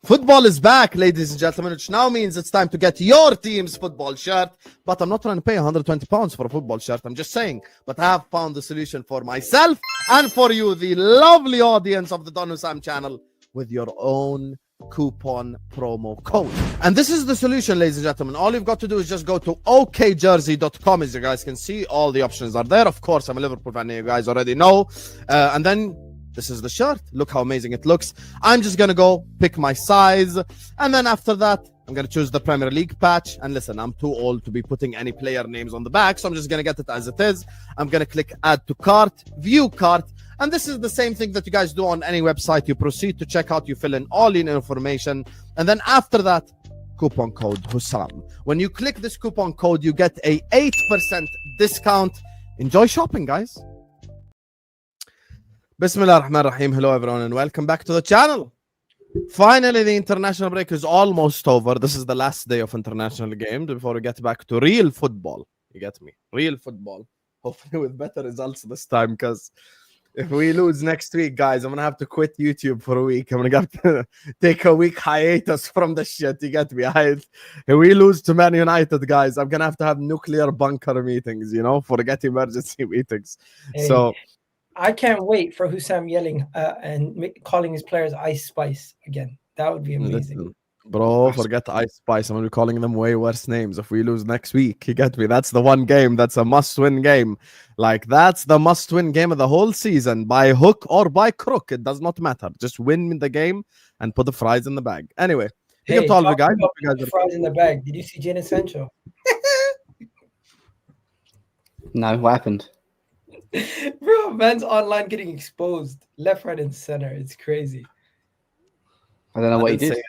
Football is back, ladies and gentlemen, which now means it's time to get your team's football shirt. But I'm not trying to pay £120 for a football shirt. I'm just saying. But I have found the solution for myself and for you, the lovely audience of the Don Husam channel, with your own coupon promo code. And this is the solution, ladies and gentlemen. All you've got to do is just go to okjersey.com. As you guys can see, all the options are there. Of course, I'm a Liverpool fan, you guys already know. And then this is the shirt. Look how amazing it looks. I'm just going to go pick my size. And then after that, I'm going to choose the Premier League patch. And listen, I'm too old to be putting any player names on the back. So I'm just going to get it as it is. I'm going to click add to cart, view cart. And this is the same thing that you guys do on any website. You proceed to checkout. You fill in all your information. And then after that, coupon code Husam. When you click this coupon code, you get a 8% discount. Enjoy shopping, guys. Bismillah ar-Rahman ar-Rahim. Hello everyone and welcome back to the channel. Finally, the international break is almost over. This is the last day of international games before we get back to real football. You get me? Real football. Hopefully with better results this time, because if we lose next week, guys, I'm going to have to quit YouTube for a week. I'm going to have to take a week hiatus from the shit. You get me? If we lose to Man United, guys, I'm going to have nuclear bunker meetings, you know, forget emergency meetings. Hey. So I can't wait for Husam yelling and calling his players Ice Spice again. That would be amazing. Listen, bro, forget Ice Spice. I'm going to be calling them way worse names if we lose next week. You get me? That's the one game. That's a must-win game. Like, that's the must-win game of the whole season. By hook or by crook, it does not matter. Just win the game and put the fries in the bag. Anyway, Hey, all the talking guys. about the fries in the bag. Did you see Jadon Sancho? No, what happened? Bro, man's online getting exposed left, right, and center. It's crazy. I don't know what he did.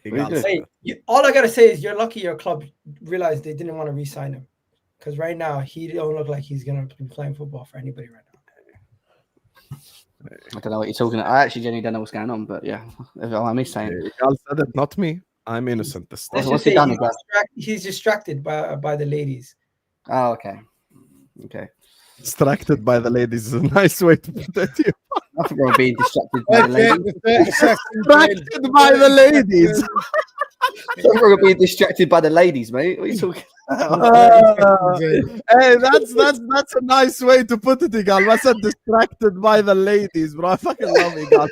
Hey, all I gotta say is you're lucky your club realized they didn't want to re-sign him, because right now he don't look like he's gonna be playing football for anybody right now. I don't know what you're talking about. I actually genuinely don't know what's going on, but yeah, I'm saying. Y'all said it, not me. I'm innocent this time. What's he done? He's distracted by the ladies. Oh, okay. Okay. Distracted by the ladies is a nice way to put it. I think we're being distracted by the ladies. Distracted by the ladies. I think we're being distracted by the ladies, mate. What are you talking hey, that's a nice way to put it, Igal. I said distracted by the ladies, bro. I fucking love Igal.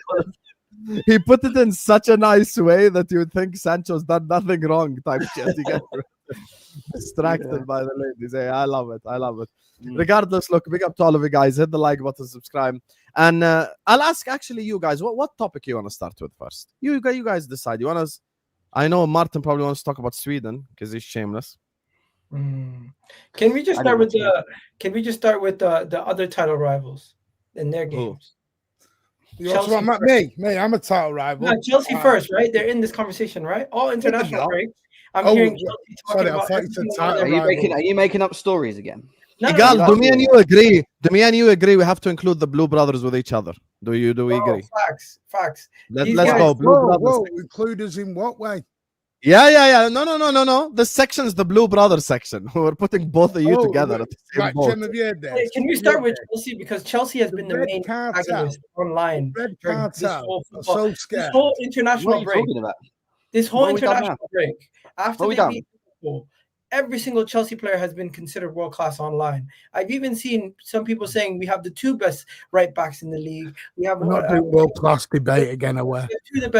He put it in such a nice way that you would think Sancho's done nothing wrong type shit. You get distracted by the ladies. Hey, I love it. I love it. Regardless, look, big up to all of you guys. Hit the like button, subscribe. And I'll ask actually you guys, what topic you want to start with first? You guys decide. You want to? I know Martin probably wants to talk about Sweden because he's shameless. Can we just start with the other title rivals and their games? Chelsea me, I'm a title rival. No, Chelsea first, right? They're in this conversation, right? All international breaks. I'm hearing Chelsea talking about. Are you making up stories again? Igal, do me and you agree? Do me and you agree? We have to include the Blue Brothers with each other. Do we agree? Facts. Let's go. Blue Brothers. Whoa, include us in what way? Yeah. No. This section's the Blue Brothers section. We're putting both of you together at the same boat. Can we start with Chelsea, because Chelsea has been the main protagonist online. Red cartel. So scared. This whole international break. This whole international break. After they beat Liverpool, every single Chelsea player has been considered world-class online. I've even seen some people saying we have the two best right backs in the league. We have world-class debate again.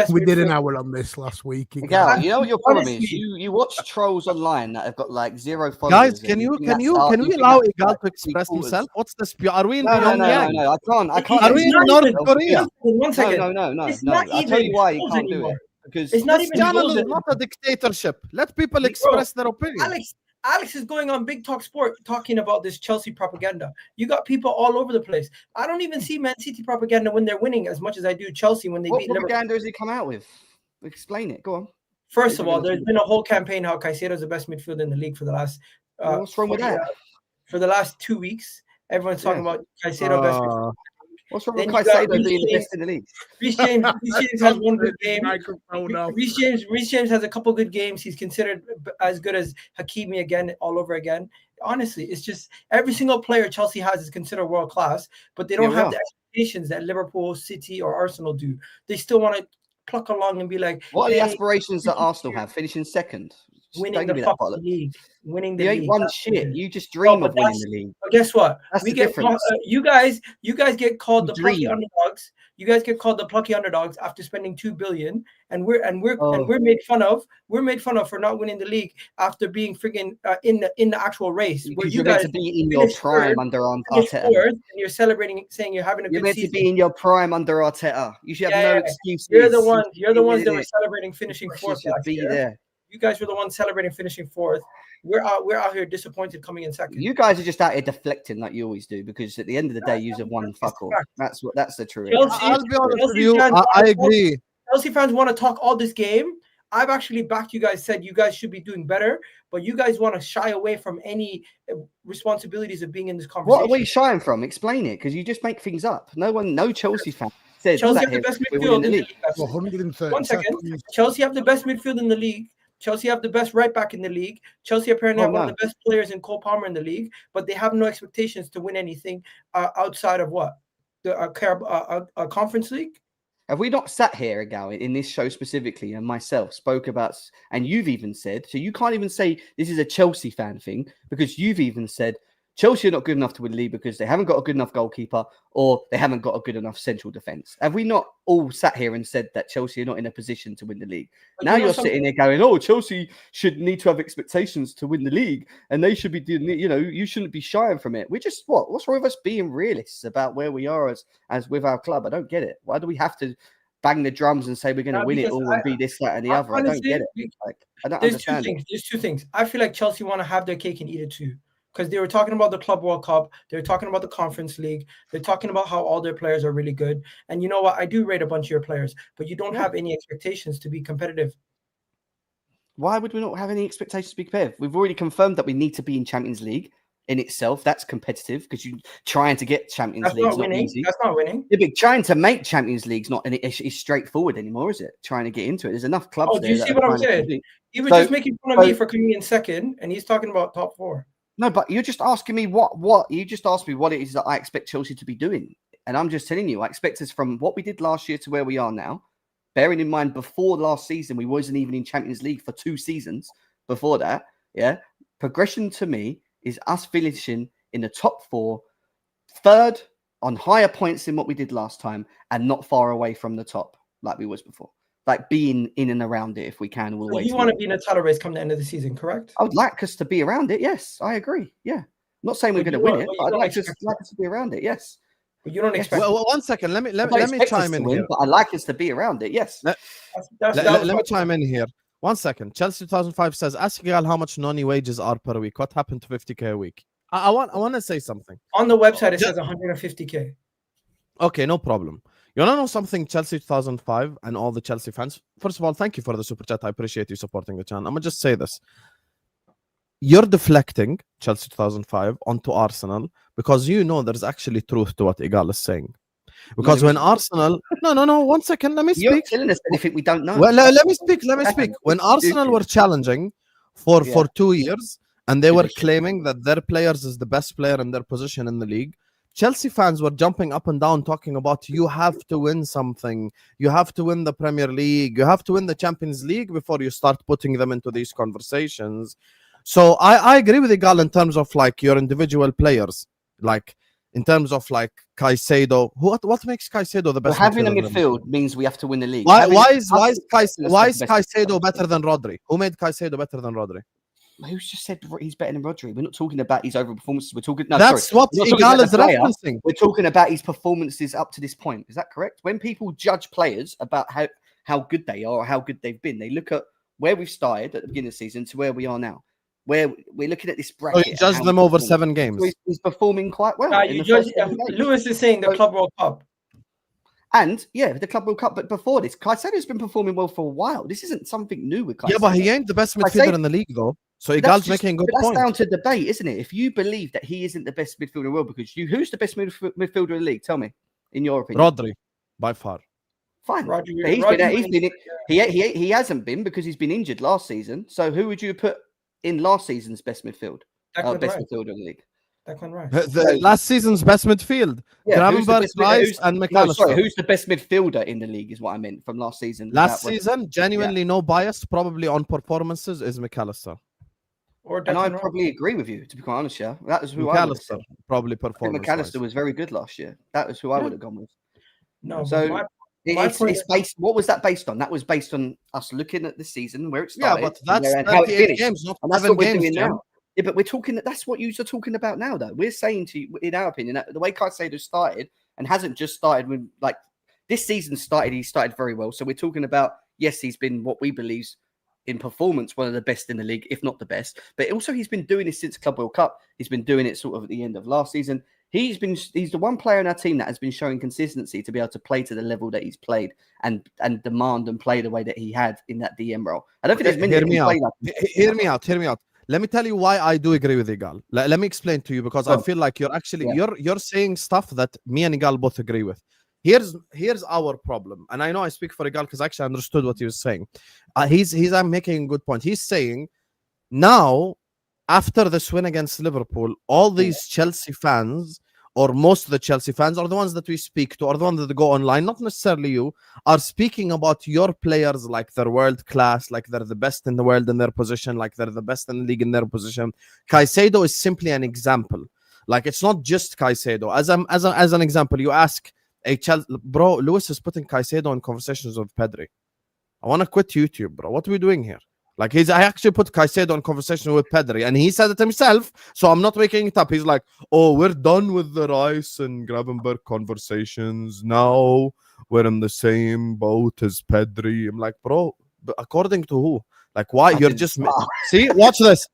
We did an hour on this last week. Yeah, you know what your problem is? You watch trolls online that have got like 0 followers. Guys, can we allow Igal to express himself? What's this? Are we in No, I can't. Are we in North Korea? 1 second. No. I'll tell you why you can't do it. Because it's not this even channel is not a dictatorship. Let people express their opinion. Alex is going on Big Talk Sport talking about this Chelsea propaganda. You got people all over the place. I don't even see Man City propaganda when they're winning as much as I do Chelsea when they beat Liverpool. What propaganda has he come out with? Explain it. Go on. First of all, there's been a whole campaign how Caicedo's the best midfielder in the league for the last. What's wrong with that? For the last 2 weeks, everyone's talking about Caicedo best midfielder. What's wrong with Caicedo being the best in the league? Reece James has one good game. Reece James has a couple good games. He's considered as good as Hakimi again, all over again. Honestly, it's just every single player Chelsea has is considered world class, but they don't have the expectations that Liverpool, City, or Arsenal do. They still want to pluck along and be like, what are hey, the aspirations that Arsenal have? Finishing second? winning the fucking league. Winning the you league. ain't won shit. You just dream of winning the league. But guess what? That's we the get difference. you guys get called the plucky Dream. underdogs. You guys get called the plucky underdogs after spending $2 billion, and we're made fun of. We're made fun of for not winning the league after being friggin' in the actual race. Where Because you you're guys meant to be in your prime under Arteta. And you're celebrating, saying you're having a good season. You're meant to be in your prime under Arteta. You should have no excuses. You're the ones that were celebrating finishing fourth last year. There. You guys were the ones celebrating finishing fourth. We're out here disappointed coming in second. You guys are just out here deflecting like you always do, because at the end of the day, you have won fuck all. That's the truth. I'll be honest with you. I agree. Chelsea fans want to talk all this game. I've actually backed you guys, said you guys should be doing better, but you guys want to shy away from any responsibilities of being in this conversation. What are we shying from? Explain it, because you just make things up. No Chelsea fan said Chelsea have the best midfield in the league. 130 1 second. Chelsea have the best midfield in the league. Chelsea have the best right back in the league. Chelsea apparently have one of the best players in Cole Palmer in the league, but they have no expectations to win anything outside of what? The Conference League? Have we not sat here, Gal, in this show specifically, and myself spoke about, and you've even said, so you can't even say this is a Chelsea fan thing, because you've even said Chelsea are not good enough to win the league because they haven't got a good enough goalkeeper or they haven't got a good enough central defence. Have we not all sat here and said that Chelsea are not in a position to win the league? But now you're sitting there going, oh, Chelsea should need to have expectations to win the league and they should be doing, you shouldn't be shying from it. We're just, what's wrong with us being realists about where we are as with our club? I don't get it. Why do we have to bang the drums and say we're going to win it all and be this, that, and the other? Honestly, I don't get it. I don't there's understand There's two things. I feel like Chelsea want to have their cake and eat it too. Because they were talking about the Club World Cup. They were talking about the Conference League. They're talking about how all their players are really good. And you know what? I do rate a bunch of your players, but you don't have any expectations to be competitive. Why would we not have any expectations to be competitive? We've already confirmed that we need to be in Champions League in itself. That's competitive because you're trying to get Champions League. Not easy. That's not winning. Yeah, but trying to make Champions League's not is straightforward anymore, is it? Trying to get into it. There's enough clubs there. Do you see what I'm saying? He was just making fun of me for coming in second, and he's talking about top four. No, but you're just asking me what you just asked me what it is that I expect Chelsea to be doing. And I'm just telling you, I expect us from what we did last year to where we are now. Bearing in mind, before last season, we wasn't even in Champions League for 2 seasons before that. Yeah. Progression to me is us finishing in the top 4, third on higher points than what we did last time, and not far away from the top like we was before. Like being in and around it if we can. So you want to be in a title race come the end of the season, correct? I would like us to be around it. Yes, I agree. Yeah. I'm not saying we're going to win it, but I'd like us to be around it. Yes. But you don't expect. Well, 1 second. Let me chime in here. But I like us to be around it. Yes. Let me chime in here. 1 second. Chelsea 2005 says, ask Gal how much Noni wages are per week. What happened to 50k a week? I want to say something. On the website, it says 150k. Okay, no problem. You want to know something, Chelsea 2005 and all the Chelsea fans? First of all, thank you for the super chat. I appreciate you supporting the channel. I'm going to just say this. You're deflecting Chelsea 2005 onto Arsenal because you know there's actually truth to what Igal is saying. Because when Arsenal... No, 1 second. Let me speak. You're telling us anything we don't know. Well, let me speak. When Arsenal were challenging for 2 years and they were claiming that their players is the best player in their position in the league, Chelsea fans were jumping up and down talking about you have to win something. You have to win the Premier League. You have to win the Champions League before you start putting them into these conversations. So I agree with Igal in terms of like your individual players. Like in terms of like Caicedo. What makes Caicedo the best? Having a midfield means we have to win the league. Why is Caicedo better than Rodri? Who made Caicedo better than Rodri? Who's just said he's better than Rodri? We're not talking about his overall performances. We're talking. That's what Igal is referencing. We're talking about his performances up to this point. Is that correct? When people judge players about how good they are or how good they've been, they look at where we've started at the beginning of the season to where we are now. Where we're looking at this bracket. So you judge them over 7 games. So he's performing quite well. Lewis is saying the Club World Cup. And the Club World Cup, but before this, Caicedo's been performing well for a while. This isn't something new with Caicedo. Yeah, but he ain't the best midfielder in the league, though. So Igal's making a good point. That's down to debate, isn't it? If you believe that he isn't the best midfielder in the world, because who's the best midfielder in the league? Tell me, in your opinion. Rodri, by far. Fine. He hasn't been because he's been injured last season. So who would you put in last season's best midfield? Best midfielder in the league. Declan Rice. The last season's best midfield. Gravenberch, Rice, and McAllister. No, sorry, who's the best midfielder in the league is what I meant from last season. Last season, genuinely no bias, probably on performances, is McAllister. And I probably agree with you, to be quite honest. Yeah, that was who McAllister probably performance. McAllister was very good last year. That was who I would have gone with. No, so it's based. What was that based on? That was based on us looking at the season where it started. Yeah, but that's and how it finished. Games, not and that's what we're games, doing now. Yeah, but we're talking. That's what you're talking about now, though. We're saying to you, in our opinion, that the way Caicedo started and hasn't just started with like this season started. He started very well. So we're talking about yes, he's been what we believe in performance one of the best in the league, if not the best. But also he's been doing this since Club World Cup. He's been doing it sort of at the end of last season. He's the one player in our team that has been showing consistency to be able to play to the level that he's played and demand and play the way that he had in that DM role. I don't think there's many. Hear me out. Let me tell you why I do agree with Igal. Let me explain to you because I feel like you're actually you're saying stuff that me and Igal both agree with. Here's our problem, and I know I speak for Igal because I actually understood what he was saying. I'm making a good point. He's saying now after this win against Liverpool, all these Chelsea fans, or most of the Chelsea fans, are the ones that we speak to, or the ones that go online, not necessarily you, are speaking about your players like they're world class, like they're the best in the world in their position, like they're the best in the league in their position. Caicedo is simply an example. Like it's not just Caicedo. As an example, you ask a Chelsea bro, Lewis is putting Caicedo in conversations with Pedri. I want to quit YouTube, bro. What are we doing here? Like I actually put Caicedo in conversation with Pedri, and he said it himself, so I'm not making it up. He's like, "Oh, we're done with the Rice and Gravenberch conversations. Now we're in the same boat as Pedri." I'm like, bro, according to who? Like, why? You're just see. Watch this.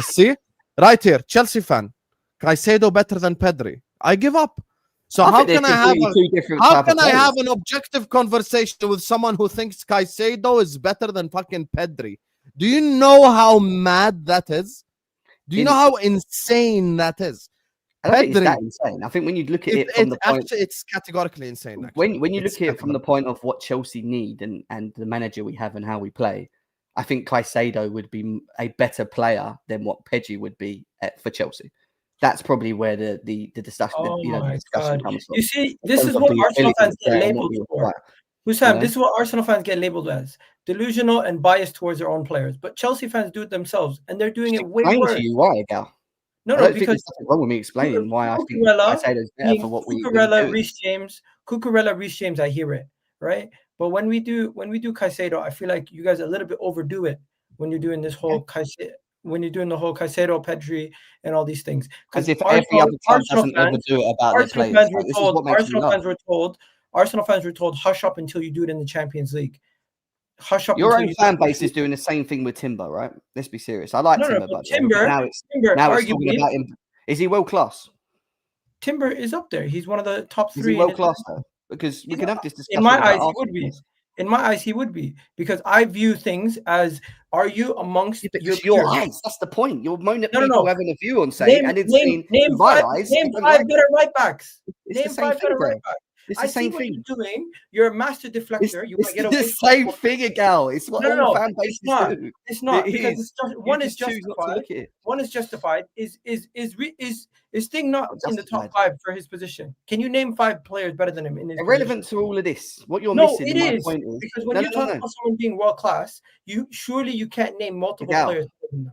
See, right here, Chelsea fan. Caicedo better than Pedri. I give up. So how can I have an objective conversation with someone who thinks Caicedo is better than fucking Pedri? Do you know how mad that is? Do you know how insane that is? I don't think it's that insane. I think when you look at it from the point, it's categorically insane. Actually. When you look at it from the point of what Chelsea need and the manager we have and how we play, I think Caicedo would be a better player than what Pedri would be for Chelsea. That's probably where the discussion, discussion comes from. You see, this is what Arsenal fans get labeled for. Husam, this is what Arsenal fans get labeled as: delusional and biased towards their own players. But Chelsea fans do it themselves, and they're doing it way worse. To you why, Gal? No, because there's nothing wrong with me explaining why I think Caicedo's better for what we do. Cucurella, Reece James, I hear it, right? But when we do Caicedo, I feel like you guys a little bit overdo it when you're doing this whole Caicedo. When you're doing the whole Caicedo, Pedri, and all these things, because if every other team doesn't overdo it about their players, Arsenal fans were told, hush up until you do it in the Champions League. Hush up. Your own fan base is doing the same thing with Timber, right? Let's be serious. I like Timber, but Timber. Now it's talking about him. Is he world class? Timber is up there. He's one of the top 3. Is he world class though? Because we can have this discussion. In my eyes, he would be. In my eyes, he would be, because I view things as: are you amongst your eyes? That's the point. You're moaning at people having a view on saying, and it's name five better right backs. Name 5 better right backs. It's the same thing. You're doing. You're a master deflector. It's the same thing, Gal. It's what all fan bases do. It's not because one is justified. One is justified. Is Sting not in the top 5 for his position? Can you name 5 players better than him in his irrelevant position? to all of this? What you're missing? It is because when you talk about someone being world class, you can't name multiple players.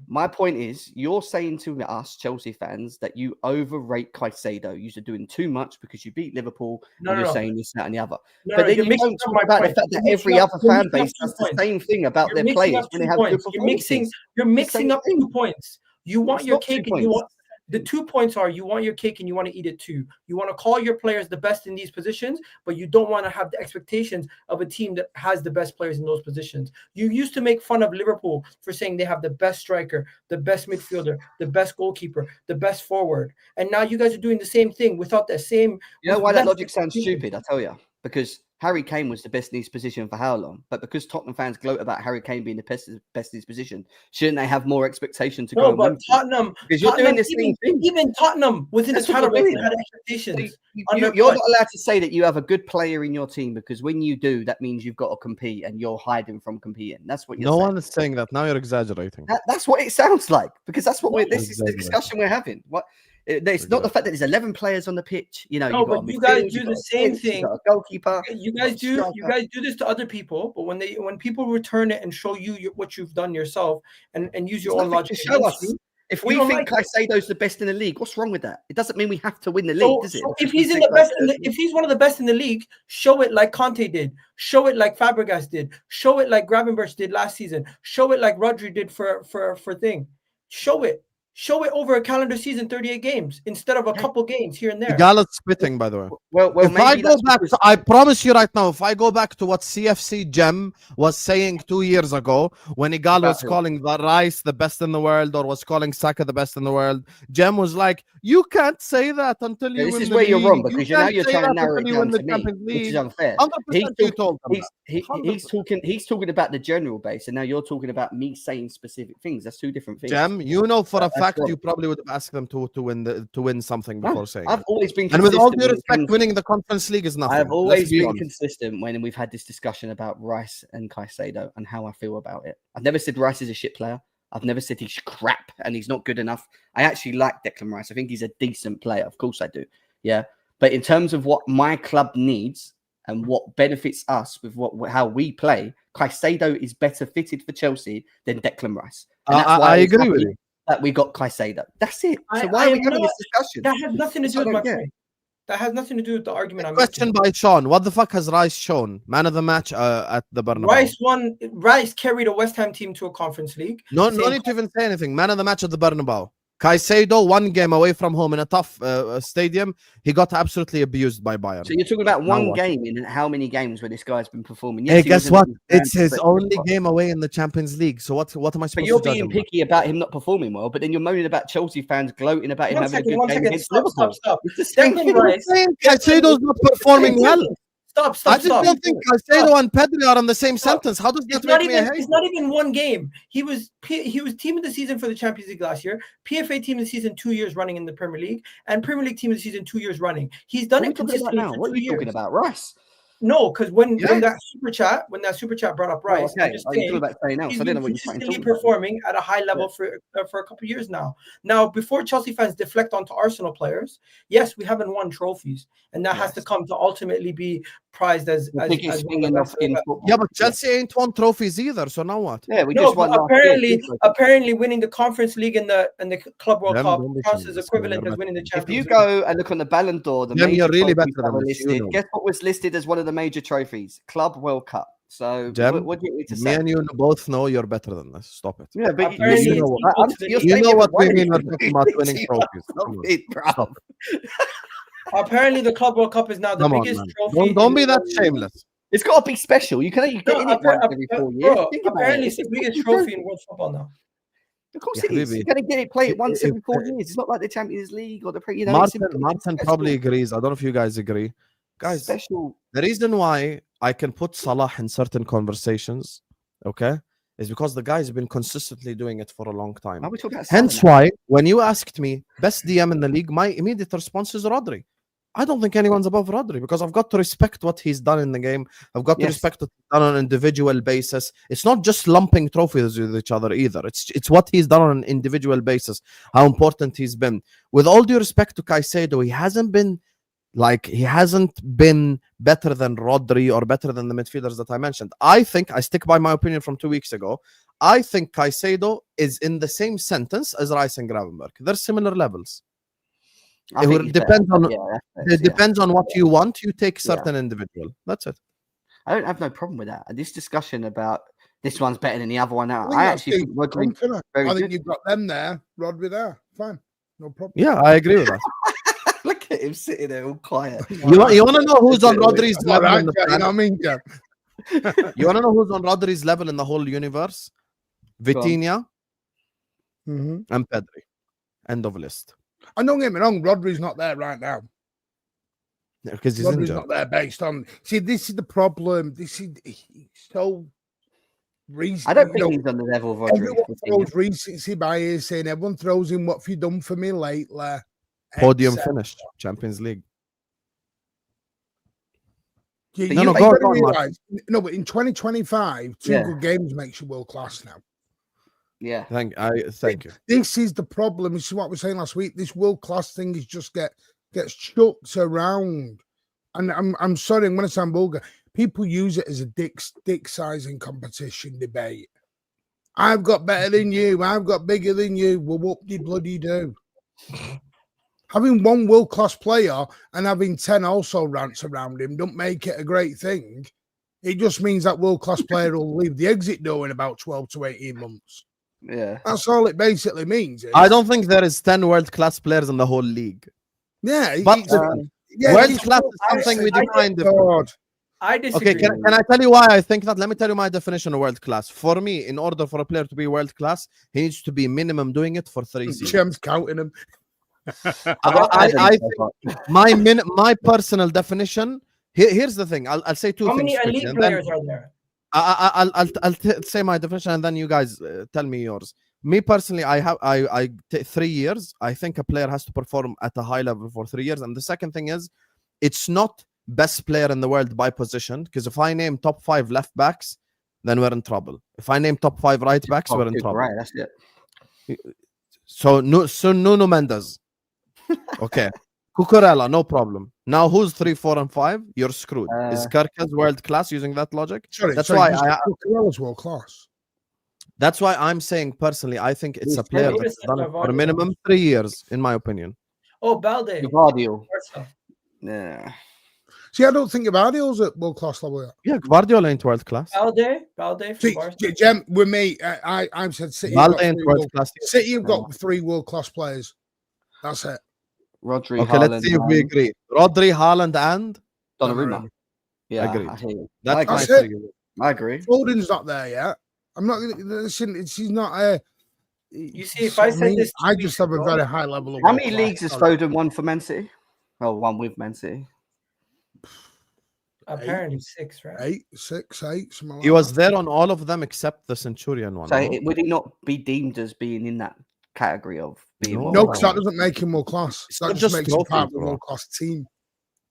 My point is, you're saying to us Chelsea fans that you overrate Caicedo. You're doing too much because you beat Liverpool. You're saying this, that, and the other. But then you don't talk about the fact that every other fan base does the same thing about their players when they have good performances. You're mixing up 2 points. You want your cake and you want the 2 points are: you want your cake and you want to eat it too. You want to call your players the best in these positions, but you don't want to have the expectations of a team that has the best players in those positions. You used to make fun of Liverpool for saying they have the best striker, the best midfielder, the best goalkeeper, the best forward, and now you guys are doing the same thing without that same. You know why that logic sounds stupid? I tell you, because Harry Kane was the best in his position for how long? But because Tottenham fans gloat about Harry Kane being the best in his position, shouldn't they have more expectation to go? No, but Tottenham, because you're doing this same thing. Even Tottenham was in a title race and had expectations. You're not allowed to say that you have a good player in your team, because when you do, that means you've got to compete, and you're hiding from competing. That's what you're saying. No one is saying that. Now you're exaggerating. That's what it sounds like, because that's what this is the discussion we're having. What? It's not the fact that there's 11 players on the pitch. You know, no, but you guys do the same thing. You got a goalkeeper. You guys do this to other people, but when people return it and show you what you've done yourself and use your own logic to show us. If we think Caicedo's the best in the league, what's wrong with that? It doesn't mean we have to win the league, does it? So if he's if he's one of the best in the league, show it like Conte did. Show it like Fabregas did. Show it like Gravenberch did last season. Show it like Rodri did for thing. Show it. Show it over a calendar season, 38 games instead of a couple games here and there. Galata's spitting, by the way. Well, if I go back, I promise you right now, if I go back to what CFC Gem was saying 2 years ago, when Igal was calling the Rice the best in the world or was calling Saka the best in the world, Gem was like, "You can't say that until you win the league. This is where you're wrong because now you're trying to narrow it down to me, which is unfair. He's talking about the general base, and now you're talking about me saying specific things. That's two different things. Gem, you know for a fact you probably would have asked them to win something before saying. I've always been consistent. And with all due respect, winning the Conference League is nothing. I've always been consistent when we've had this discussion about Rice and Caicedo and how I feel about it. I've never said Rice is a shit player. I've never said he's crap and he's not good enough. I actually like Declan Rice. I think he's a decent player. Of course I do. Yeah. But in terms of what my club needs and what benefits us with how we play, Caicedo is better fitted for Chelsea than Declan Rice. And that's why I agree with you. That we got Caicedo. That's it. So why are we having this discussion? That has nothing to do with my point. That has nothing to do with the argument I'm making. Question by Sean. What the fuck has Rice shown? Man of the match at the Bernabeu. Rice carried a West Ham team to a Conference League. No need to even say anything. Man of the match at the Bernabeu. Caicedo, 1 game away from home in a tough stadium. He got absolutely abused by Bayern. So you're talking about one game in how many games where this guy's been performing? Yes, hey, guess what? It's his only game away in the Champions League. So what am I supposed to do? But you're being picky about him not performing well, but then you're moaning about Chelsea fans gloating about him having a good game against Liverpool. Stop. Caicedo's not performing well. Stop. I just don't think Caicedo and Pedri are on the same sentence. How does that make me a hate? It's not even one game. He was team of the season for the Champions League last year, PFA team of the season 2 years running in the Premier League, and Premier League team of the season 2 years running. He's done it consistently for 2 years. What are you talking about, Rice? No, because when that super chat brought up Rice, I'm just saying, he's been consistently performing at a high level for a couple of years now. Now, before Chelsea fans deflect onto Arsenal players, yes, we haven't won trophies, and that has to come to ultimately be prized as yeah, but Chelsea ain't won trophies either. So now what? Yeah, we just won. Apparently, winning the Conference League and the Club World Cup counts as equivalent as winning the Champions League. If you go and look on the Ballon d'Or, you're really better than listed. Guess what was listed as one of the major trophies? Club World Cup. So what do you need to say? Me and you both know you're better than this. Stop it. Yeah, but you know what we mean when we're talking about winning trophies. Apparently, the Club World Cup is now the biggest trophy. Don't be that shameless. It's got to be special. You can only get in it once every 4 years. Apparently, it's the biggest trophy in world football now. Of course it is. You're going to get it played once every 4 years. It's not like the Champions League or the Martin probably agrees. I don't know if you guys agree. Guys, special. The reason why I can put Salah in certain conversations, okay, is because the guy's been consistently doing it for a long time. Hence why, when you asked me best DM in the league, my immediate response is Rodri. I don't think anyone's above Rodri because I've got to respect what he's done in the game. I've got to respect what he's done on an individual basis. It's not just lumping trophies with each other either. It's what he's done on an individual basis, how important he's been. With all due respect to Caicedo, he hasn't been better than Rodri or better than the midfielders that I mentioned. I stick by my opinion from 2 weeks ago. I think Caicedo is in the same sentence as Rice and Gravenberch. They're similar levels. It depends on what you want. You take certain individual. That's it. I don't have no problem with that. This discussion about this one's better than the other one now. I actually think Rodri. I think you've got them there, Rodri there. Fine, no problem. Yeah, I agree with that. Look at him sitting there all quiet. You want to know who's on Rodri's level? Right, you know what I mean, Jeff? You want to know who's on Rodri's level in the whole universe? Vitinha and Pedri. End of list. And don't get me wrong, Rodri's not there right now. Because he's Rodri's not there based on. See, this is the problem. This is so recent. I don't think he's on the level of Rodri. Everyone throws recency bias in. Everyone throws in what have you done for me lately. Podium finish, Champions League. But in 2025, two good games makes you world class now. Yeah. Thank you. This is the problem. This is what we were saying last week. This world class thing is just gets chucked around. And I'm sorry, I'm going to sound vulgar. People use it as a dick sizing competition debate. I've got better than you. I've got bigger than you. Well, what did bloody do? Having one world class player and having 10 also rants around him don't make it a great thing. It just means that world class player will leave the exit door in about 12 to 18 months. Yeah, that's all it basically means. I don't think there is 10 world-class players in the whole league. Yeah, but yeah, world-class is something we define differently. I disagree. Okay, can I tell you why I think that? Let me tell you my definition of world-class. For me, in order for a player to be world-class, he needs to be minimum doing it for 3 seasons. Jim's counting him. I think my personal definition. Here's the thing. I'll say two things. How many elite players are there? I'll say my definition and then you guys tell me yours. Me personally, I 3 years. I think a player has to perform at a high level for 3 years. And the second thing is, it's not best player in the world by position, because if I name top 5 left backs, then we're in trouble. If I name top 5 right backs, we're in trouble. Right, that's it. So Nuno Mendes. Okay. Cucurella, no problem. Now who's 3, 4, and 5? You're screwed. Is Kirkes world class using that logic? That's why Cucurella's world class. That's why I'm saying personally, I think it's a player that's done it for a minimum 3 years, in my opinion. Oh, Balde. Gvardiol. Yeah. See, I don't think Gvardiol's at world class level yet. Yeah, Gvardiol ain't world class. Balde. See, Jem, with me, I've said City. Balde ain't world class. City have got 3 world class players. That's it. Rodri, okay, Haaland, let's see if we agree. Rodri, Haaland, and Donnarumma. Yeah, agreed. That's it. I agree. Foden's not there yet. I'm not going to listen. He's not a. You see, if I said this, I just have a very high level of. How many leagues has Foden won for Man City? Oh, one with Man City. Apparently 6, right? 8, 6, 8. He was there on all of them except the Centurion one. So would he not be deemed as being in that category of being? No, because that doesn't make him world class. That just makes him part of the world class team.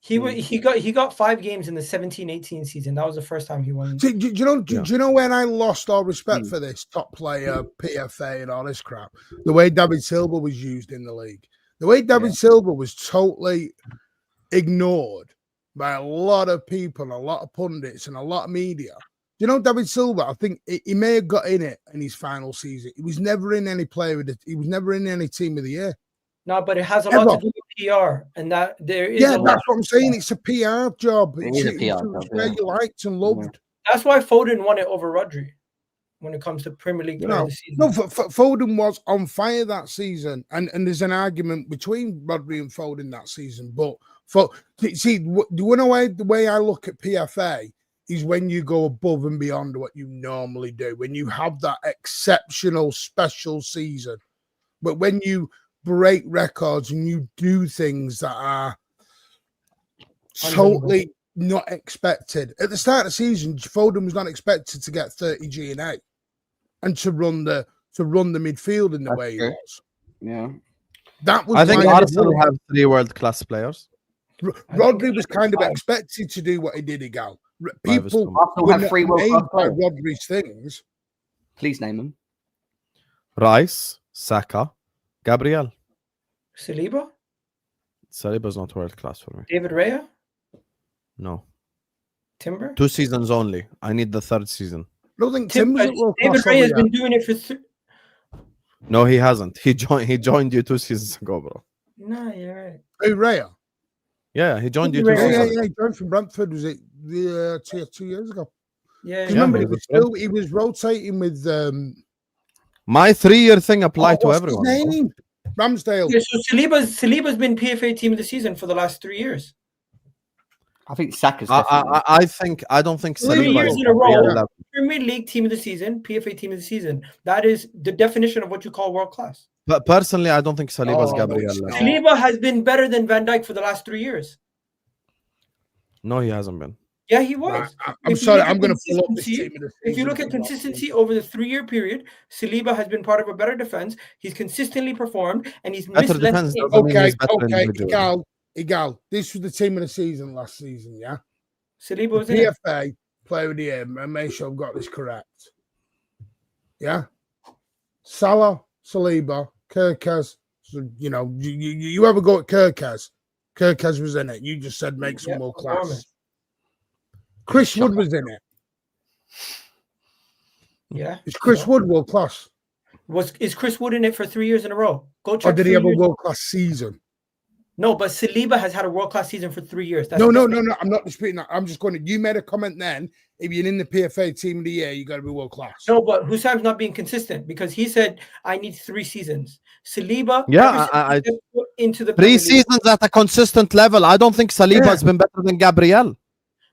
He got 5 games in the 17-18 season. That was the first time he won. Do you know when I lost all respect for this top player, PFA, and all this crap? The way David Silva was used in the league. The way David Silva was totally ignored by a lot of people, and a lot of pundits, and a lot of media. You know, David Silva, I think he may have got in it in his final season. He was never in any he was never in any team of the year. No, but it has a lot to do with PR, and that there is. Yeah, that's what I'm saying. It's a PR job. It's a PR job. Where you liked and loved. That's why Foden won it over Rodri when it comes to Premier League player of the season. No, Foden was on fire that season, and there's an argument between Rodri and Foden that season. But see, the way I look at PFA is when you go above and beyond what you normally do, when you have that exceptional special season, but when you break records and you do things that are totally not expected. At the start of the season, Foden was not expected to get 30 G&A and to run the midfield in the way he was. Yeah, that was. I think Arsenal have 3 world-class players. Rodri was kind of expected to do what he did. People have 3 world-class players. Rodri's things. Please name them. Rice, Saka, Gabriel. Saliba's not world class for me. David Raya? No. Timber? 2 seasons only. I need the 3rd season. I don't think David Raya has been doing it for No, he hasn't. He joined you 2 seasons ago, bro. No, you're right. Hey, Raya? Yeah, he joined you 2 seasons ago. Yeah, he joined from Brentford. Was it 2 years ago? Yeah. Remember, he was rotating with. My 3-year thing applied to everyone. His name? Ramsdale. Yeah, so Saliba's been PFA team of the season for the last 3 years. I think Saka's. I don't think 3 years in a row. Premier League team of the season, PFA team of the season. That is the definition of what you call world class. But personally, I don't think Saliba's Gabriel. Saliba has been better than Van Dijk for the last 3 years. No, he hasn't been. Yeah, he was. I'm sorry, I'm going to pull up this team. If you look at consistency over the 3-year period, Saliba has been part of a better defense. He's consistently performed, and he's missed less. Okay, Igal. This was the team of the season last season, yeah? Saliba was in PFA player of the year, and make sure I've got this correct. Yeah? Salah, Saliba, Kirkaz. So, you ever go at Kirkaz? Kirkaz was in it. You just said make some more class. Chris Wood was in it. Yeah. Is Chris Wood world class? Is Chris Wood in it for 3 years in a row? Go check. Or did he have a world class season? No, but Saliba has had a world class season for 3 years. No. I'm not disputing that. I'm just going. You made a comment then. If you're in the PFA team of the year, you got to be world class. No, but Husam's not being consistent because he said I need 3 seasons. Saliba, I into the 3 seasons at a consistent level. I don't think Saliba has been better than Gabriel.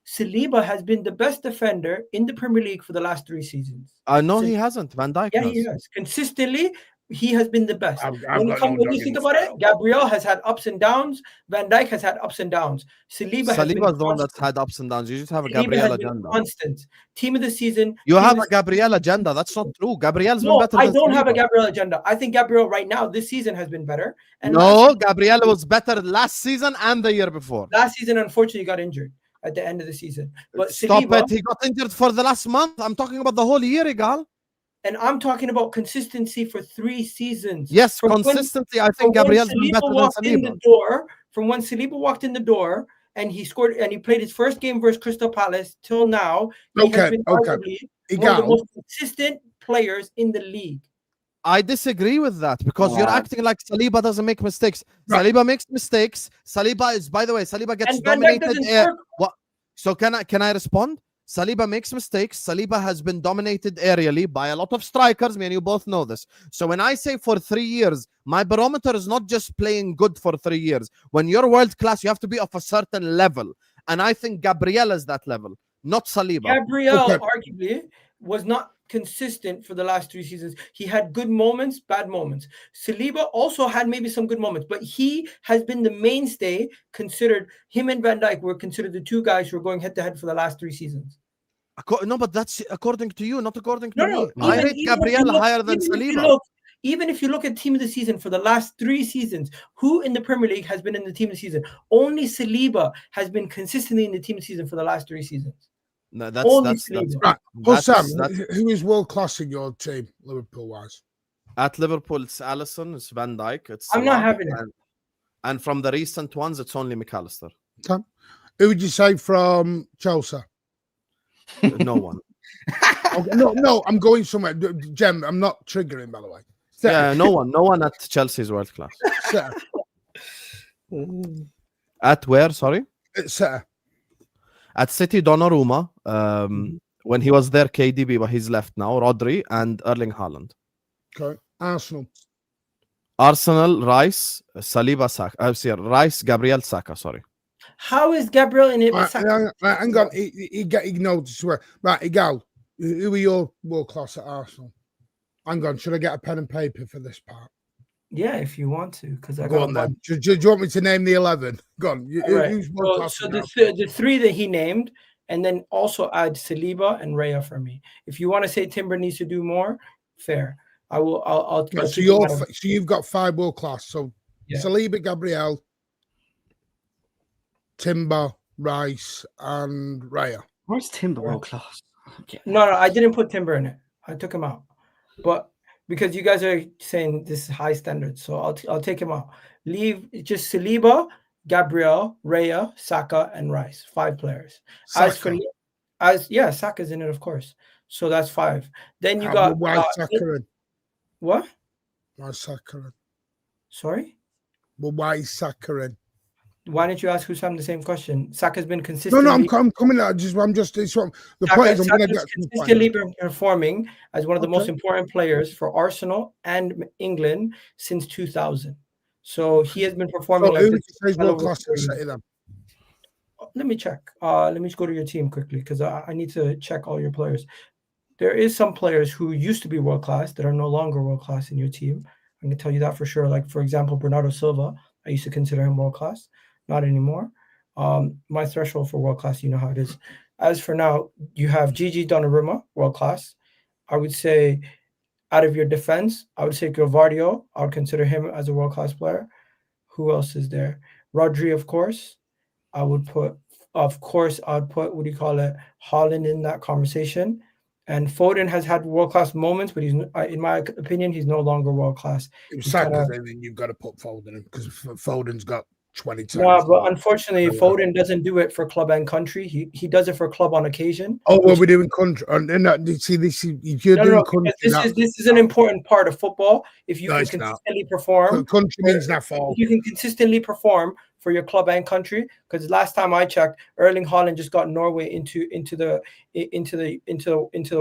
Saliba has been the best defender in the Premier League for the last 3 seasons. No, he hasn't. Van Dijk has. He has. Consistently, he has been the best. When you think about it, Gabriel has had ups and downs. Van Dijk has had ups and downs. Saliba is the one that's had ups and downs. You just have a Gabriel agenda. Constant. Team of the season. You have a Gabriel agenda. That's not true. Gabriel's been better. I don't have a Gabriel agenda. I think Gabriel right now this season has been better. And Gabriel was better last season and the year before. Last season, unfortunately, got injured at the end of the season. But stop it. He got injured for the last month. I'm talking about the whole year, Igal. And I'm talking about consistency for 3 seasons. Yes, consistency. I think Gabriel's been better than Saliba. From when Saliba walked in the door and he scored and he played his first game versus Crystal Palace till now, he has been arguably one of the most consistent players in the league. I disagree with that because you're acting like Saliba doesn't make mistakes. Right. Saliba makes mistakes. Saliba gets dominated. What? So can I respond? Saliba makes mistakes. Saliba has been dominated aerially by a lot of strikers. Me and you both know this. So when I say for 3 years, my barometer is not just playing good for 3 years. When you're world class, you have to be of a certain level. And I think Gabriel is that level, not Saliba. Gabriel arguably was not consistent for the last 3 seasons. He had good moments, bad moments. Saliba also had maybe some good moments, but he has been the mainstay. Considered him and Van Dijk were considered the 2 guys who are going head to head for the last 3 seasons. No, but that's according to you, not according to me. I rate Gabriel higher than Saliba. Even if you look at team of the season for the last 3 seasons, who in the Premier League has been in the team of the season? Only Saliba has been consistently in the team of the season for the last 3 seasons. No, that's right. Husam, who is world class in your team, Liverpool wise? At Liverpool, it's Alisson, it's Van Dijk, it's I'm not having it. And from the recent ones, it's only McAllister. Okay. Who would you say from Chelsea? No one. Okay. No, I'm going somewhere. Jem, I'm not triggering, by the way. Yeah, no one at Chelsea is world class. At where? Sorry. At City, Donnarumma. When he was there, KDB, but he's left now. Rodri and Erling Haaland. Okay. Arsenal, Rice, Saliba, Saka. Rice, Gabriel, Saka. Sorry. How is Gabriel in it? Hang on. He noticed. Right, Igal, who are your world class at Arsenal? Hang on. Should I get a pen and paper for this part? Yeah, if you want to, because I go on then. Do you want me to name the 11? Go on. Who's world class? So the 3 that he named, and then also add Saliba and Raya for me. If you want to say Timber needs to do more, fair. I will. I'll so you've got 5 world class. So Saliba, Gabriel, Timber, Rice, and Raya. Where's Timber world class? No, I didn't put Timber in it. I took him out, but because you guys are saying this is high standard, so I'll take him out. Leave just Saliba, Gabriel, Raya, Saka, and Rice. 5 players. Saka. Saka's in it, of course. So that's 5. Then you got Saka. What? Why Saka? Sorry? Well, why is Saka in? Why didn't you ask Husam the same question? Saka's been consistently. No, I'm coming out. The point is, I'm going to get consistently performing as one of the most important players for Arsenal and England since 2000. So he has been performing like this. World class then? Let me check. Let me go to your team quickly because I need to check all your players. There is some players who used to be world class that are no longer world class in your team. I can tell you that for sure. Like, for example, Bernardo Silva. I used to consider him world class. Not anymore. My threshold for world class, you know how it is. As for now, you have Gigi Donnarumma, world class. I would say, out of your defense, I would say Gvardiol. I would consider him as a world class player. Who else is there? Rodri, of course. I'd put Haaland in that conversation. And Foden has had world-class moments, but he's, in my opinion, he's no longer world-class. It was sad because then you've got to put Foden in because Foden's got 20 times. No, but unfortunately, Foden doesn't do it for club and country. He does it for club on occasion. Oh, well, we're doing country. See, this is you're doing country. This is an important part of football. If you can consistently perform, country means that fall. If you can consistently perform for your club and country, because last time I checked, Erling Haaland just got Norway into the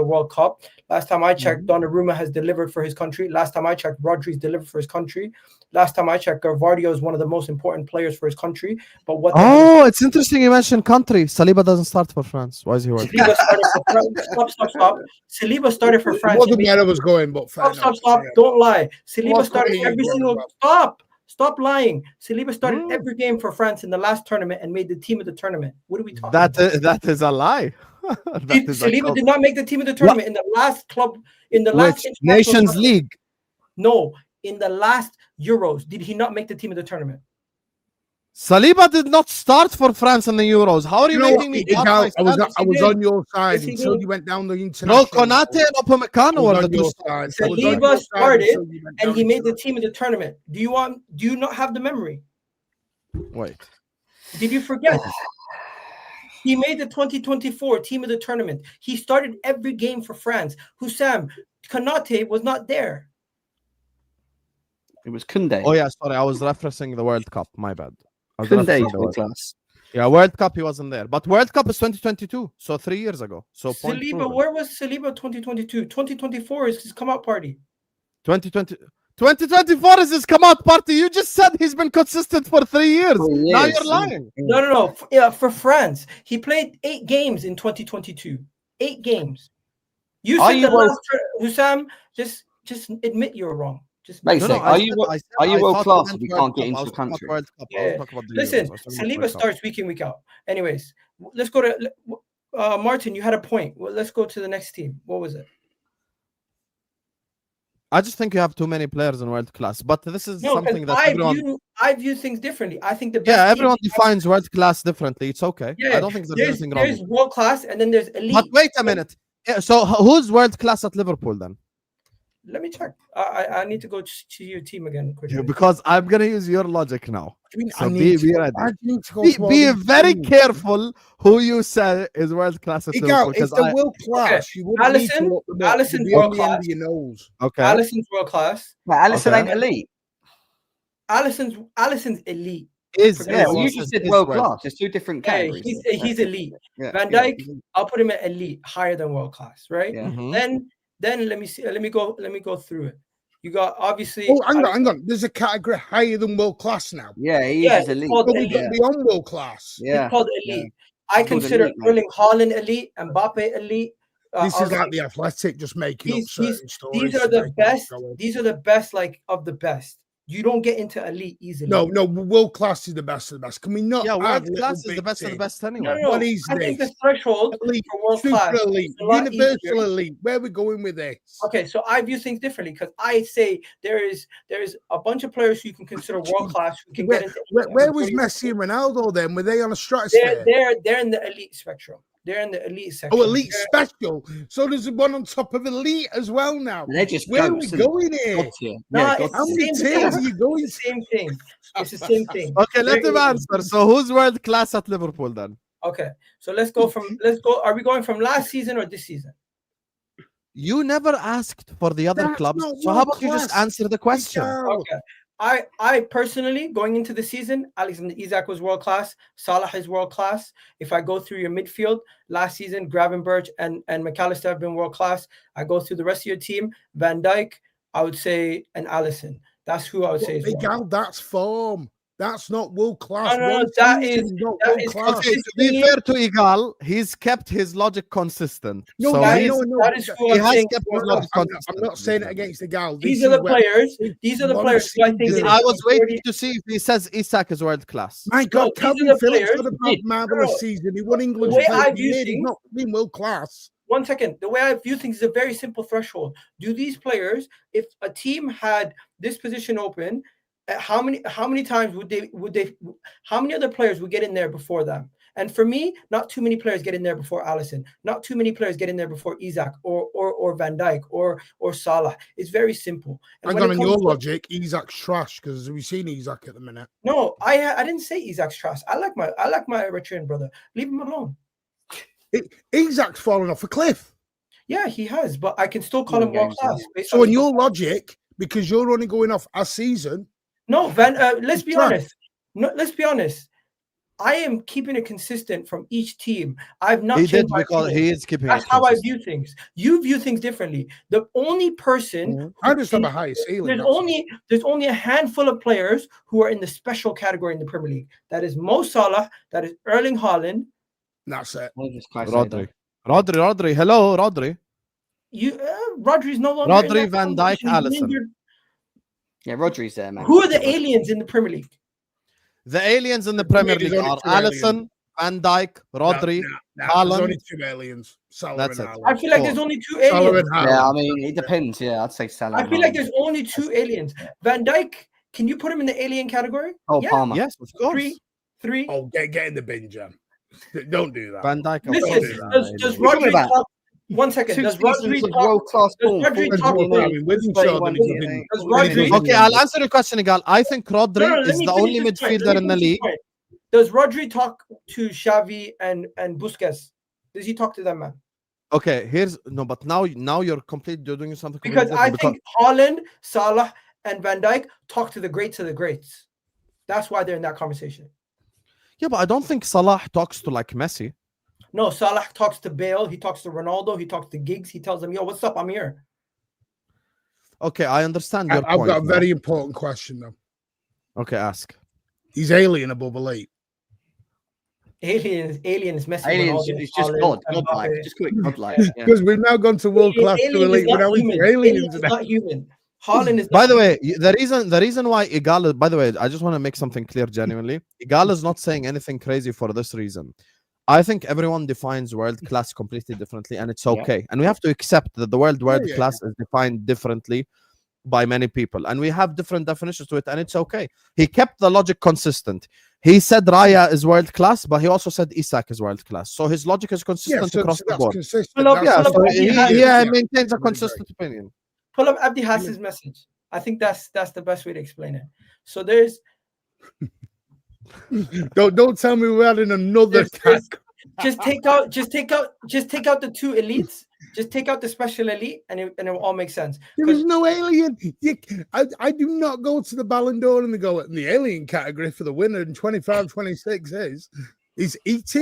World Cup. Last time I checked, Donnarumma has delivered for his country. Last time I checked, Rodri's delivered for his country. Last time I checked, Garvardio is one of the most important players for his country. But what? Oh, it's interesting you mentioned country. Saliba doesn't start for France. Why is he working? Saliba started for France. Stop. Saliba started for France. It wasn't where I was going, but stop. Don't lie. Saliba started every single. Stop lying. Saliba started every game for France in the last tournament and made the team of the tournament. What are we talking about? That is a lie. Saliba did not make the team of the tournament in the last club, in the last Nations League. No, in the last Euros, did he not make the team of the tournament? Saliba did not start for France in the Euros. How are you making me? I was on your side until you went down the international. No, Konate and Upamecano were the two sides. Saliba started and he made the team of the tournament. Do you not have the memory? Wait. Did you forget? He made the 2024 team of the tournament. He started every game for France. Husam, Konate was not there. It was Koundé. Oh yeah, sorry, I was referencing the World Cup. My bad. Koundé class. Yeah, World Cup he wasn't there, but World Cup is 2022, so 3 years ago. So Saliba, where was Saliba 2022? 2024 is his come out party. 2024 is his come out party. You just said he's been consistent for 3 years. Now you're lying. No. Yeah, for France, he played 8 games in 2022. 8 games. You said the last Husam. Just admit you're wrong. Are you world class if we can't get into the country? Listen, Saliba starts week in, week out. Anyways, let's go to Martin. You had a point. Well, let's go to the next team. What was it? I just think you have too many players in world class, but this is something that I view things differently. I think the best everyone defines world class differently. It's okay. I don't think there's anything wrong. There's world class and then there's elite. But wait a minute. So who's world class at Liverpool then? Let me check. I need to go to your team again quickly. Because I'm gonna use your logic now. So be very careful who you say is world class at Liverpool. It's the world class. Alisson's world class. Okay. Alisson's world class. Well, Alisson ain't elite. Alisson's elite. You just said world class. There's 2 different categories. He's elite. Van Dijk, I'll put him at elite, higher than world class, right? Then let me see. Let me go through it. You got obviously. Oh, hang on. There's a category higher than world class now. Yeah, he is elite. We've got beyond world class. Yeah, it's called elite. I consider Erling Haaland elite and Mbappe elite. This is like the Athletic, just making up certain stories. These are the best. These are the best, like of the best. You don't get into elite easily. No, world class is the best of the best. Can we not? Yeah, world class is the best of the best anyway. No. I think the threshold elite, for world super class, elite, universal elite. Where are we going with this? Okay, so I view things differently because I say there is a bunch of players who you can consider world class who can get into. Where was Messi and Ronaldo then? Were they on a stratosphere? They're in the elite spectrum. They're in the elite section. Oh, elite special. So there's one on top of elite as well now. They're just where are we going here? How many tiers are you going? It's the same thing. It's the same thing. Okay, let them answer. So who's world class at Liverpool then? Okay, so let's go. Are we going from last season or this season? You never asked for the other clubs, so how about you just answer the question? Okay. I personally, going into the season, Alexander Isak was world class. Salah is world class. If I go through your midfield, last season, Gravenberch and McAllister have been world class. I go through the rest of your team, Van Dijk, I would say, and Alisson. That's who I would say is world. That's form. That's not world class. No, that is okay, to be fair to Igal, he's kept his logic consistent. No, so that is who he I'm has saying. kept his logic consistent. I'm not saying it against Igal. These are the players who I think. I was waiting to see if he says Isak is world class. My God, Calvin Phillips had a marvelous season. He won England's player. He's not been world class. 1 second. The way I view things is a very simple threshold. Do these players, if a team had this position open, how many times would they how many other players would get in there before them? And for me, not too many players get in there before Alisson. Not too many players get in there before Isak or Van Dijk or Salah. It's very simple. And I'm on your logic. Isak's trash because we've seen Isak at the minute. No, I didn't say Isak's trash. I like my Eritrean brother. Leave him alone. Isak's fallen off a cliff. Yeah, he has, but I can still call him world class. So in your logic, because you're only going off a season. No, let's be honest. No, let's be honest. I am keeping it consistent from each team. I've not changed my because he is keeping. That's how I view things. You view things differently. The only person I just have a high ceiling. There's only a handful of players who are in the special category in the Premier League. That is Mo Salah. That is Erling Haaland. That's it. Rodri. Hello, Rodri. Rodri's no longer. Rodri, Van Dijk, Alisson. Yeah, Rodri's there, man. Who are the aliens in the Premier League? The aliens in the Premier League are Alisson, Van Dijk, Rodri, Haaland. There's only 2 aliens. Salah That's and it. Haaland. I feel like there's only 2 aliens. Yeah, I mean, it depends. Yeah, I'd say Salah. I feel like there's only 2 aliens. Van Dijk, can you put him in the alien category? Yeah. Palmer. Yes, of course. 3. Oh, get in the bin, Jam. Don't do that. Van Dijk. Listen, does Rodri talk? 1 second. Does Rodri talk? World-class form? Does Rodri? Okay, I'll answer the question, Igal. I think Rodri is the only midfielder in the league. Does Rodri talk to Xavi and Busquets? Does he talk to them, man? Okay, but now you're doing something because I think Haaland, Salah, and Van Dijk talk to the greats of the greats. That's why they're in that conversation. Yeah, but I don't think Salah talks to like Messi. No, Salah talks to Bale. He talks to Ronaldo. He talks to Giggs. He tells them, "Yo, what's up? I'm here." Okay, I understand your point. I've got a very important question though. Okay, ask. He's alien above elite. Alien is Messi. Aliens, it's just godlike. Just quick godlike. Because we've now gone to world class to elite. We're now into aliens. Is not human. Haaland is. By the way, the reason why Igal. By the way, I just want to make something clear. Genuinely, Igal is not saying anything crazy for this reason. I think everyone defines world class completely differently, and it's okay. And we have to accept that the world class is defined differently by many people, and we have different definitions to it, and it's okay. He kept the logic consistent. He said Raya is world class, but he also said Isak is world class. So his logic is consistent across the board. He maintains a consistent opinion. Pull up Abdi has his message. I think that's the best way to explain it. So there's. Don't tell me we're adding another tag. Just take out the 2 elites. Just take out the special elite, and it will all make sense. There is no alien. I do not go to the Ballon d'Or and go in the alien category for the winner in 25-26 is ET.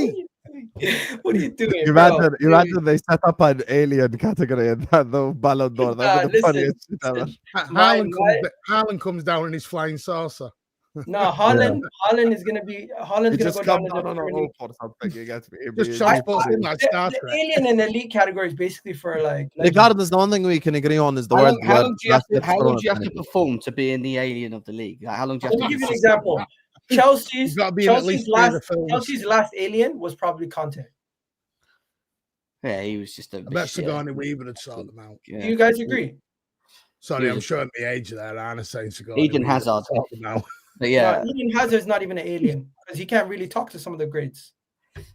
What are you doing? Imagine they set up an alien category in the Ballon d'Or. That would be the funniest shit ever. Haaland comes down in his flying saucer. No, Haaland is gonna be. Haaland's gonna go down on a rope or something. You get me. The alien and elite category is basically for like. Regardless, the one thing we can agree on is the world. How long do you have to perform to be in the alien of the league? Like, how long do you have to? Let me give you an example. Chelsea's last alien was probably Conte. Yeah, he was just a. I bet Sigourney Weaver had sorted them out. Yeah. Do you guys agree? Sorry, I'm showing the age there. Anna saying Sigourney. Eden Hazard. But yeah, no, Eden Hazard's not even an alien because he can't really talk to some of the greats.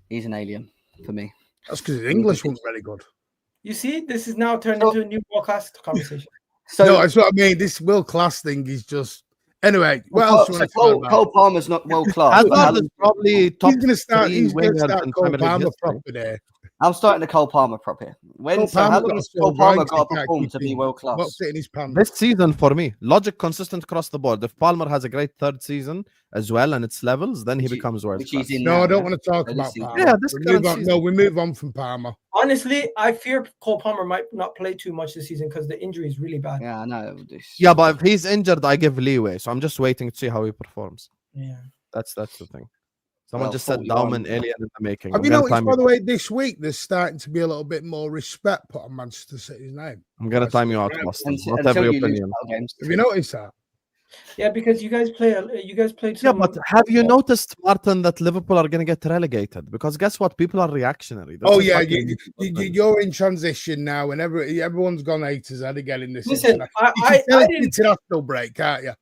He's an alien for me. That's because his English wasn't very good. You see, this is now turned into a new world class conversation. No, that's what I mean. This world class thing is just. Anyway, what else do you want to talk about? Cole Palmer's not world class. Hazard is probably top. He's going to start Cole Palmer proper there. I'm starting the Cole Palmer prop here. How long has Cole Palmer got to perform to be world class? What's it in his pants? This season for me, logic consistent across the board. If Palmer has a great third season as well and its levels, then he becomes world class. No, I don't want to talk about Palmer. Yeah, we move on from Palmer. Honestly, I fear Cole Palmer might not play too much this season because the injury is really bad. Yeah, I know. Yeah, but if he's injured, I give leeway. So I'm just waiting to see how he performs. Yeah, that's the thing. Someone just said Dauman alien in the making. Have you noticed, by the way, this week there's starting to be a little bit more respect put on Manchester City's name? I'm going to time you out, Boston. Not every opinion. Have you noticed that? Yeah, because you guys played. Yeah, but have you noticed, Martin, that Liverpool are going to get relegated? Because guess what? People are reactionary. You're in transition now, and everyone's gone haters. How to get in this? Listen, I international break, can't you?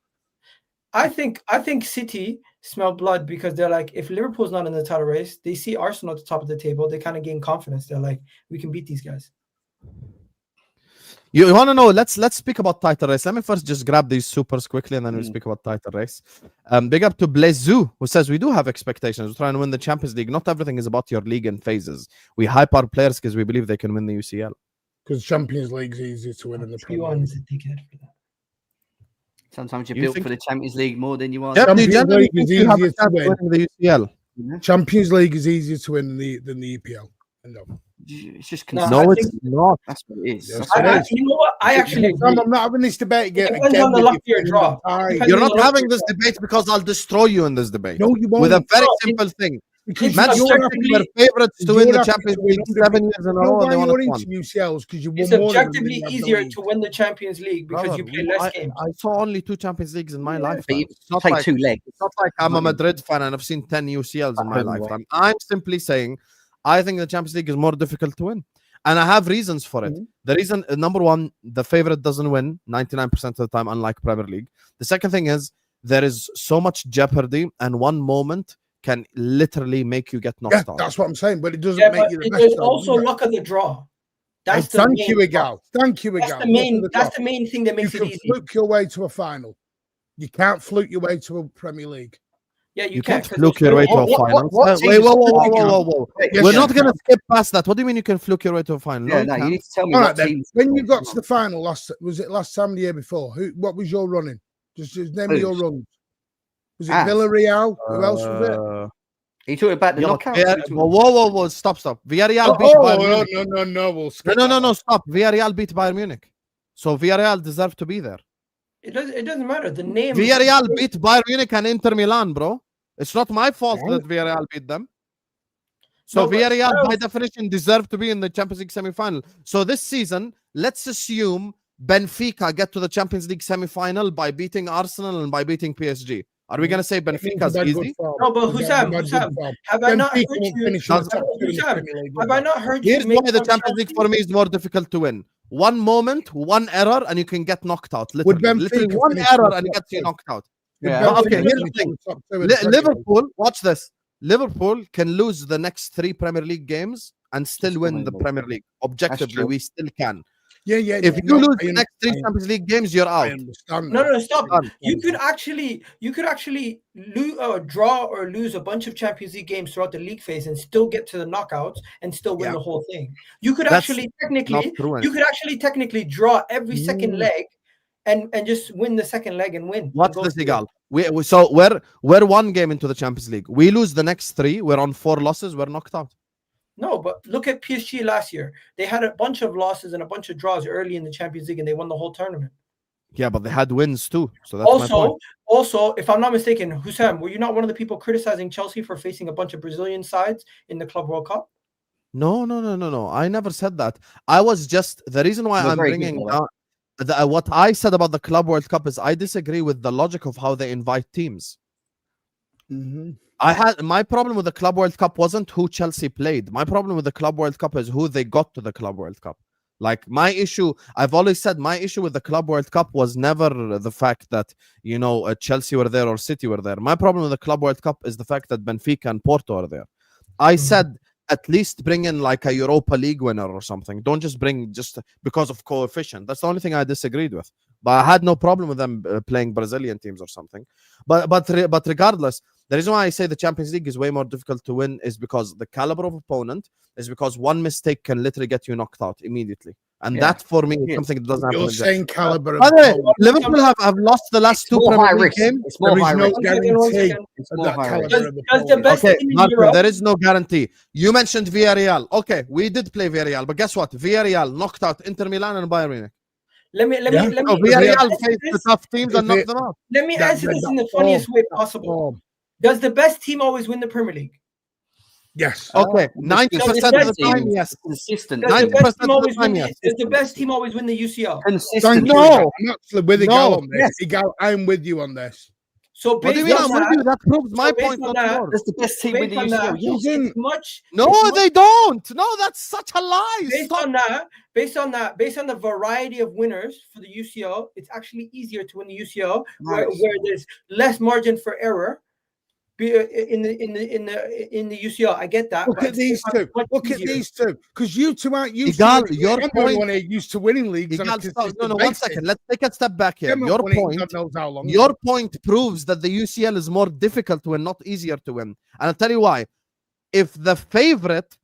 I think City smell blood because they're like, if Liverpool's not in the title race, they see Arsenal at the top of the table. They kind of gain confidence. They're like, we can beat these guys. You want to know? Let's speak about title race. Let me first just grab these supers quickly, and then we'll speak about title race. Big up to Blazu, who says we do have expectations. We're trying to win the Champions League. Not everything is about your league and phases. We hype our players because we believe they can win the UCL. Because Champions League's easier to win in the Premier League. Sometimes you're built for the Champions League more than you are. Champions League is easier to win the UCL. Champions League is easier to win than the EPL. No. It's just no, it's not. That's what it is. Yes, you know what? I actually I'm not having this debate again. Depends on the luck of your draw. You're not having this debate because I'll destroy you in this debate. No, you won't. With a very simple thing. Man City were favorites to win the Champions League 7 years in a row, and they won it. UCLs because you it's objectively easier to win the Champions League because you play less games. I saw only 2 Champions Leagues in my lifetime. It's not like 2 legs. It's not like I'm a Madrid fan and I've seen 10 UCLs in my lifetime. I'm simply saying I think the Champions League is more difficult to win. And I have reasons for it. The reason, number one, the favorite doesn't win 99% of the time, unlike Premier League. The second thing is there is so much jeopardy, and one moment can literally make you get knocked out. That's what I'm saying, but it doesn't make you the best. There's also luck of the draw. Thank you, Igal. Thank you, Igal. That's the main thing that makes it easy. You can fluke your way to a final. You can't fluke your way to a Premier League. Yeah, you can't fluke your way to a final. Wait, whoa. We're not going to skip past that. What do you mean you can fluke your way to a final? Yeah, no, you need to tell me. All right, then. When you got to the final last time, the year before? What was your running? Just name me your runs. Was it Villarreal? Who else was it? Are you talking about the knockout? Whoa. Stop. Villarreal beat Bayern Munich. No. Stop. Villarreal beat Bayern Munich. So Villarreal deserve to be there. It doesn't matter. The name. Villarreal beat Bayern Munich and Inter Milan, bro. It's not my fault that Villarreal beat them. So Villarreal, by definition, deserve to be in the Champions League semi-final. So this season, let's assume Benfica get to the Champions League semi-final by beating Arsenal and by beating PSG. Are we going to say Benfica's easy? No, but Husam, have I not heard you? Have I not heard you? Here's why the Champions League for me is more difficult to win. One moment, one error, and you can get knocked out. Literally one error and it gets you knocked out. Yeah. Okay, here's the thing. Liverpool, watch this. Liverpool can lose the next 3 Premier League games and still win the Premier League. Objectively, we still can. Yeah. If you lose the next 3 Champions League games, you're out. No, stop. You could actually draw or lose a bunch of Champions League games throughout the league phase and still get to the knockouts and still win the whole thing. You could actually technically draw every second leg and just win the second leg and win. What's this, Igal? So we're 1 game into the Champions League. We lose the next 3. We're on 4 losses. We're knocked out. No, but look at PSG last year. They had a bunch of losses and a bunch of draws early in the Champions League, and they won the whole tournament. Yeah, but they had wins too. So that's my point. Also, if I'm not mistaken, Husam, were you not one of the people criticizing Chelsea for facing a bunch of Brazilian sides in the Club World Cup? No. I never said that. I was just the reason why I'm bringing down what I said about the Club World Cup is I disagree with the logic of how they invite teams. I had my problem with the Club World Cup wasn't who Chelsea played. My problem with the Club World Cup is who they got to the Club World Cup. Like my issue, I've always said my issue with the Club World Cup was never the fact that, Chelsea were there or City were there. My problem with the Club World Cup is the fact that Benfica and Porto are there. I said at least bring in like a Europa League winner or something. Don't just bring just because of coefficient. That's the only thing I disagreed with. But I had no problem with them playing Brazilian teams or something. But regardless, the reason why I say the Champions League is way more difficult to win is because the caliber of opponent is because one mistake can literally get you knocked out immediately. And that for me is something that doesn't happen. You're saying caliber of opponent. Liverpool have lost the last 2 Premier League games. It's more high risk. There is no guarantee. You mentioned Villarreal. Okay, we did play Villarreal, but guess what? Villarreal knocked out Inter Milan and Bayern Munich. Let me Villarreal faced the tough teams and knocked them out. Let me answer this in the funniest way possible. Does the best team always win the Premier League? Yes. Okay. 90% of the time, yes. Consistent. 90% of the time, yes. Does the best team always win the UCL? Consistent. No, I'm actually with Igal on this. Igal, I'm with you on this. So what do you mean? I'm with you. That proves my point, not yours. That's the best team in the UCL. It's much. No, they don't. No, that's such a lie. Based on the variety of winners for the UCL, it's actually easier to win the UCL where there's less margin for error. In the UCL, I get that. Look at these two. Look at these two. Because you two aren't used to your point. Used to winning leagues. No, 1 second. Let's take a step back here. Your point proves that the UCL is more difficult to win, not easier to win. And I'll tell you why. If the favorite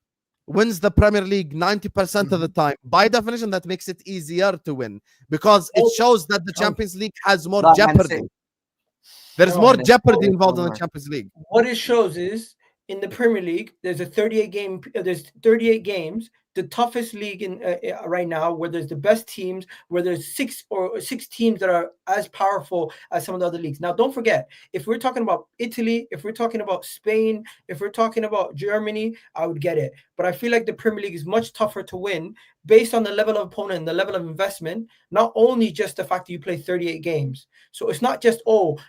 wins the Premier League 90% of the time, by definition, that makes it easier to win because it shows that the Champions League has more jeopardy. There's more jeopardy involved in the Champions League. What it shows is in the Premier League, there's 38 games. The toughest league in right now, where there's the best teams, where there's six teams that are as powerful as some of the other leagues. Now, don't forget, if we're talking about Italy, if we're talking about Spain, if we're talking about Germany, I would get it. But I feel like the Premier League is much tougher to win based on the level of opponent and the level of investment, not only just the fact that you play 38 games. So it's not just,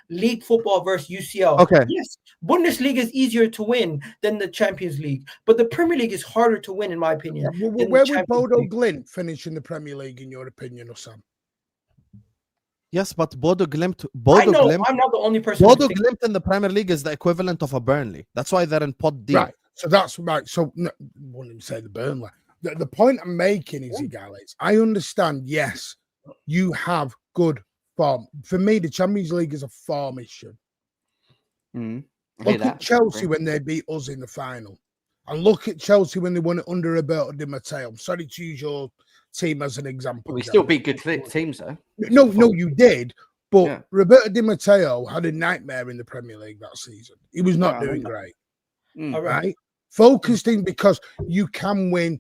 league football versus UCL. Okay. Yes, Bundesliga is easier to win than the Champions League, but the Premier League is harder to win, in my opinion. Where would Bodo Glimt finish in the Premier League, in your opinion, Husam? Yes, but Bodo Glimt. I'm not the only person. Bodo Glimt in the Premier League is the equivalent of a Burnley. That's why they're in pot D. Right. So that's right. So I wouldn't even say the Burnley. The point I'm making is, Igales, I understand. Yes, you have good form. For me, the Champions League is a form issue. Look at Chelsea when they beat us in the final. And look at Chelsea when they won it under Roberto Di Matteo. I'm sorry to use your team as an example. We still beat good teams, though. No, you did. But Roberto Di Matteo had a nightmare in the Premier League that season. He was not doing great. All right. Focusing because you can win.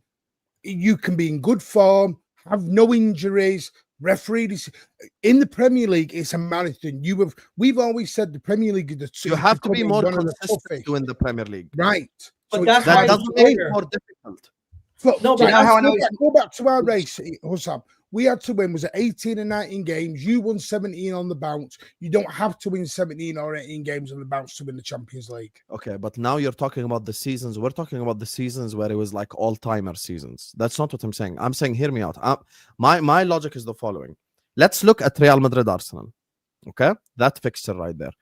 You can be in good form, have no injuries. Referees in the Premier League, it's a marathon. We've always said the Premier League is the two. You have to be more consistent to win the Premier League, right? But so that doesn't make it more difficult. Go back to our race, Husam. We had to win. Was it 18 and 19 games? You won 17 on the bounce. You don't have to win 17 or 18 games on the bounce to win the Champions League. Okay, but now you're talking about the seasons. We're talking about the seasons where it was like all-timer seasons. That's not what I'm saying. I'm saying, hear me out. My logic is the following. Let's look at Real Madrid Arsenal. Okay, that fixture right there.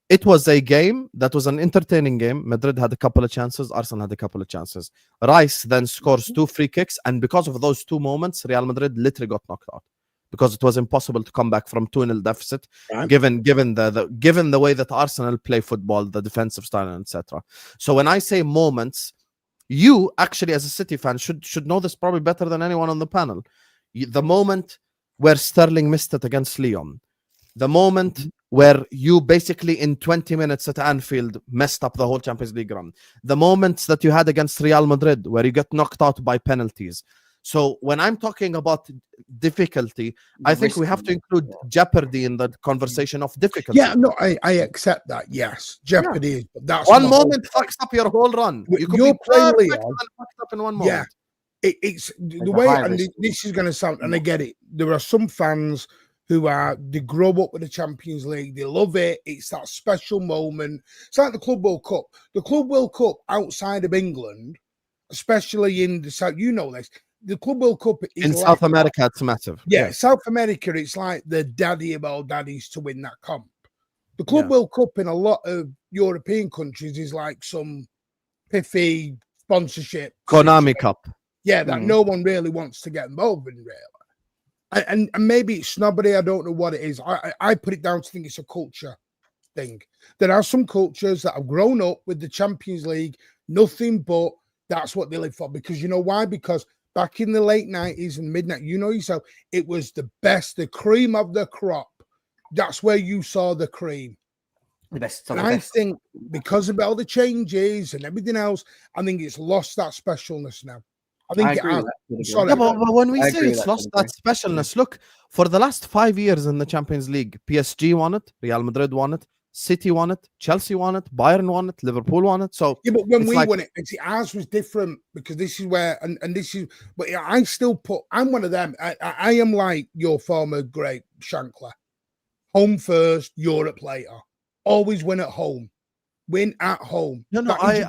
It was a game that was an entertaining game. Madrid had a couple of chances. Arsenal had a couple of chances. Rice then scores 2 free kicks. And because of those 2 moments, Real Madrid literally got knocked out because it was impossible to come back from 2-0 deficit, given the way that Arsenal play football, the defensive style, etc. So when I say moments, you actually, as a City fan, should know this probably better than anyone on the panel. The moment where Sterling missed it against Lyon. The moment where you basically in 20 minutes at Anfield messed up the whole Champions League run. The moments that you had against Real Madrid where you get knocked out by penalties. So when I'm talking about difficulty, I think we have to include jeopardy in the conversation of difficulty. Yeah, no, I accept that. Yes, jeopardy is. That's one moment fucks up your whole run. You could be perfect and fucked up in one moment. Yeah, it's the way, and this is going to sound, and I get it. There are some fans they grow up with the Champions League. They love it. It's that special moment. It's like the Club World Cup. The Club World Cup outside of England, especially in the South, you know this. The Club World Cup is in South America, it's massive. Yeah, South America, it's like the daddy of all daddies to win that comp. The Club World Cup in a lot of European countries is like some piffy sponsorship. Konami Cup. Yeah, that no one really wants to get involved in, really. And maybe it's snobbery. I don't know what it is. I put it down to think it's a culture thing. There are some cultures that have grown up with the Champions League, nothing but that's what they live for. Because you know why? Because back in the late 90s and midnight, you know yourself, it was the best, the cream of the crop. That's where you saw the cream. The best. And I think because of all the changes and everything else, I think it's lost that specialness now. I think but when we say it's lost that specialness, look, for the last 5 years in the Champions League, PSG won it, Real Madrid won it, City won it, Chelsea won it, Bayern won it, Liverpool won it. So yeah, but when we won it, ours was different because this is where, and this is, but I still I'm one of them. I am like your former great Shankler, home first, Europe later, always win at home. Win at home. No, I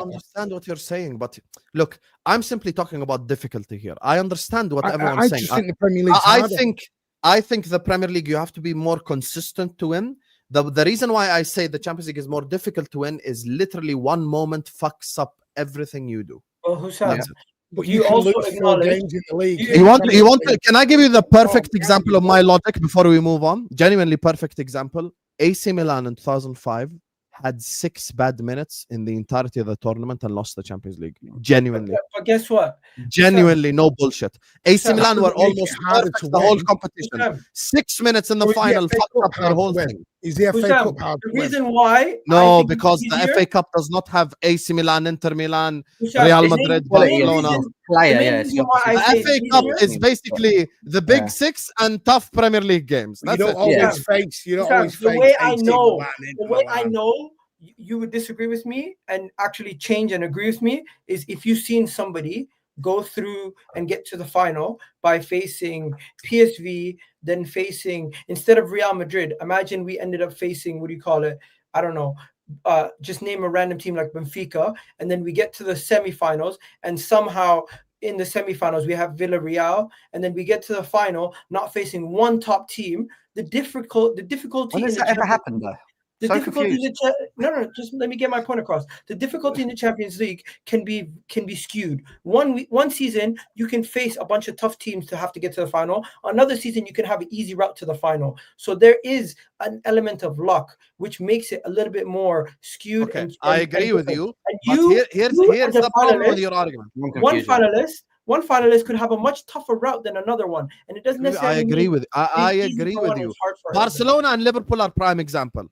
understand what you're saying, but look, I'm simply talking about difficulty here. I understand what everyone's saying. I just think the Premier League. I think the Premier League, you have to be more consistent to win. The reason why I say the Champions League is more difficult to win is literally one moment fucks up everything you do. Well, Husam, but you also acknowledge games in the league. You want to, can I give you the perfect example of my logic before we move on? Genuinely perfect example. AC Milan in 2005 had 6 bad minutes in the entirety of the tournament and lost the Champions League. Genuinely. But guess what? Genuinely, no bullshit. AC Milan were almost perfect the whole competition. 6 minutes in the final fucked up their whole thing. Is the FA Cup hard the reason why? No, because the FA Cup does not have AC Milan, Inter Milan, Real Madrid, Barcelona. The FA Cup is basically the big 6 and tough Premier League games. You don't always face. You don't always face. The way I know you would disagree with me and actually change and agree with me is if you've seen somebody go through and get to the final by facing PSV, then facing, instead of Real Madrid, imagine we ended up facing, what do you call it? I don't know. Just name a random team like Benfica, and then we get to the semifinals, and somehow in the semifinals we have Villarreal, and then we get to the final not facing one top team. The difficulty. When has that ever happened though? The difficulty no, just let me get my point across. The difficulty in the Champions League can be skewed. One season you can face a bunch of tough teams to have to get to the final. Another season you can have an easy route to the final. So there is an element of luck which makes it a little bit more skewed. Okay, I agree with you. And here's the problem with your argument. One finalist could have a much tougher route than another one, and it doesn't necessarily. I agree with you. Barcelona and Liverpool are prime example.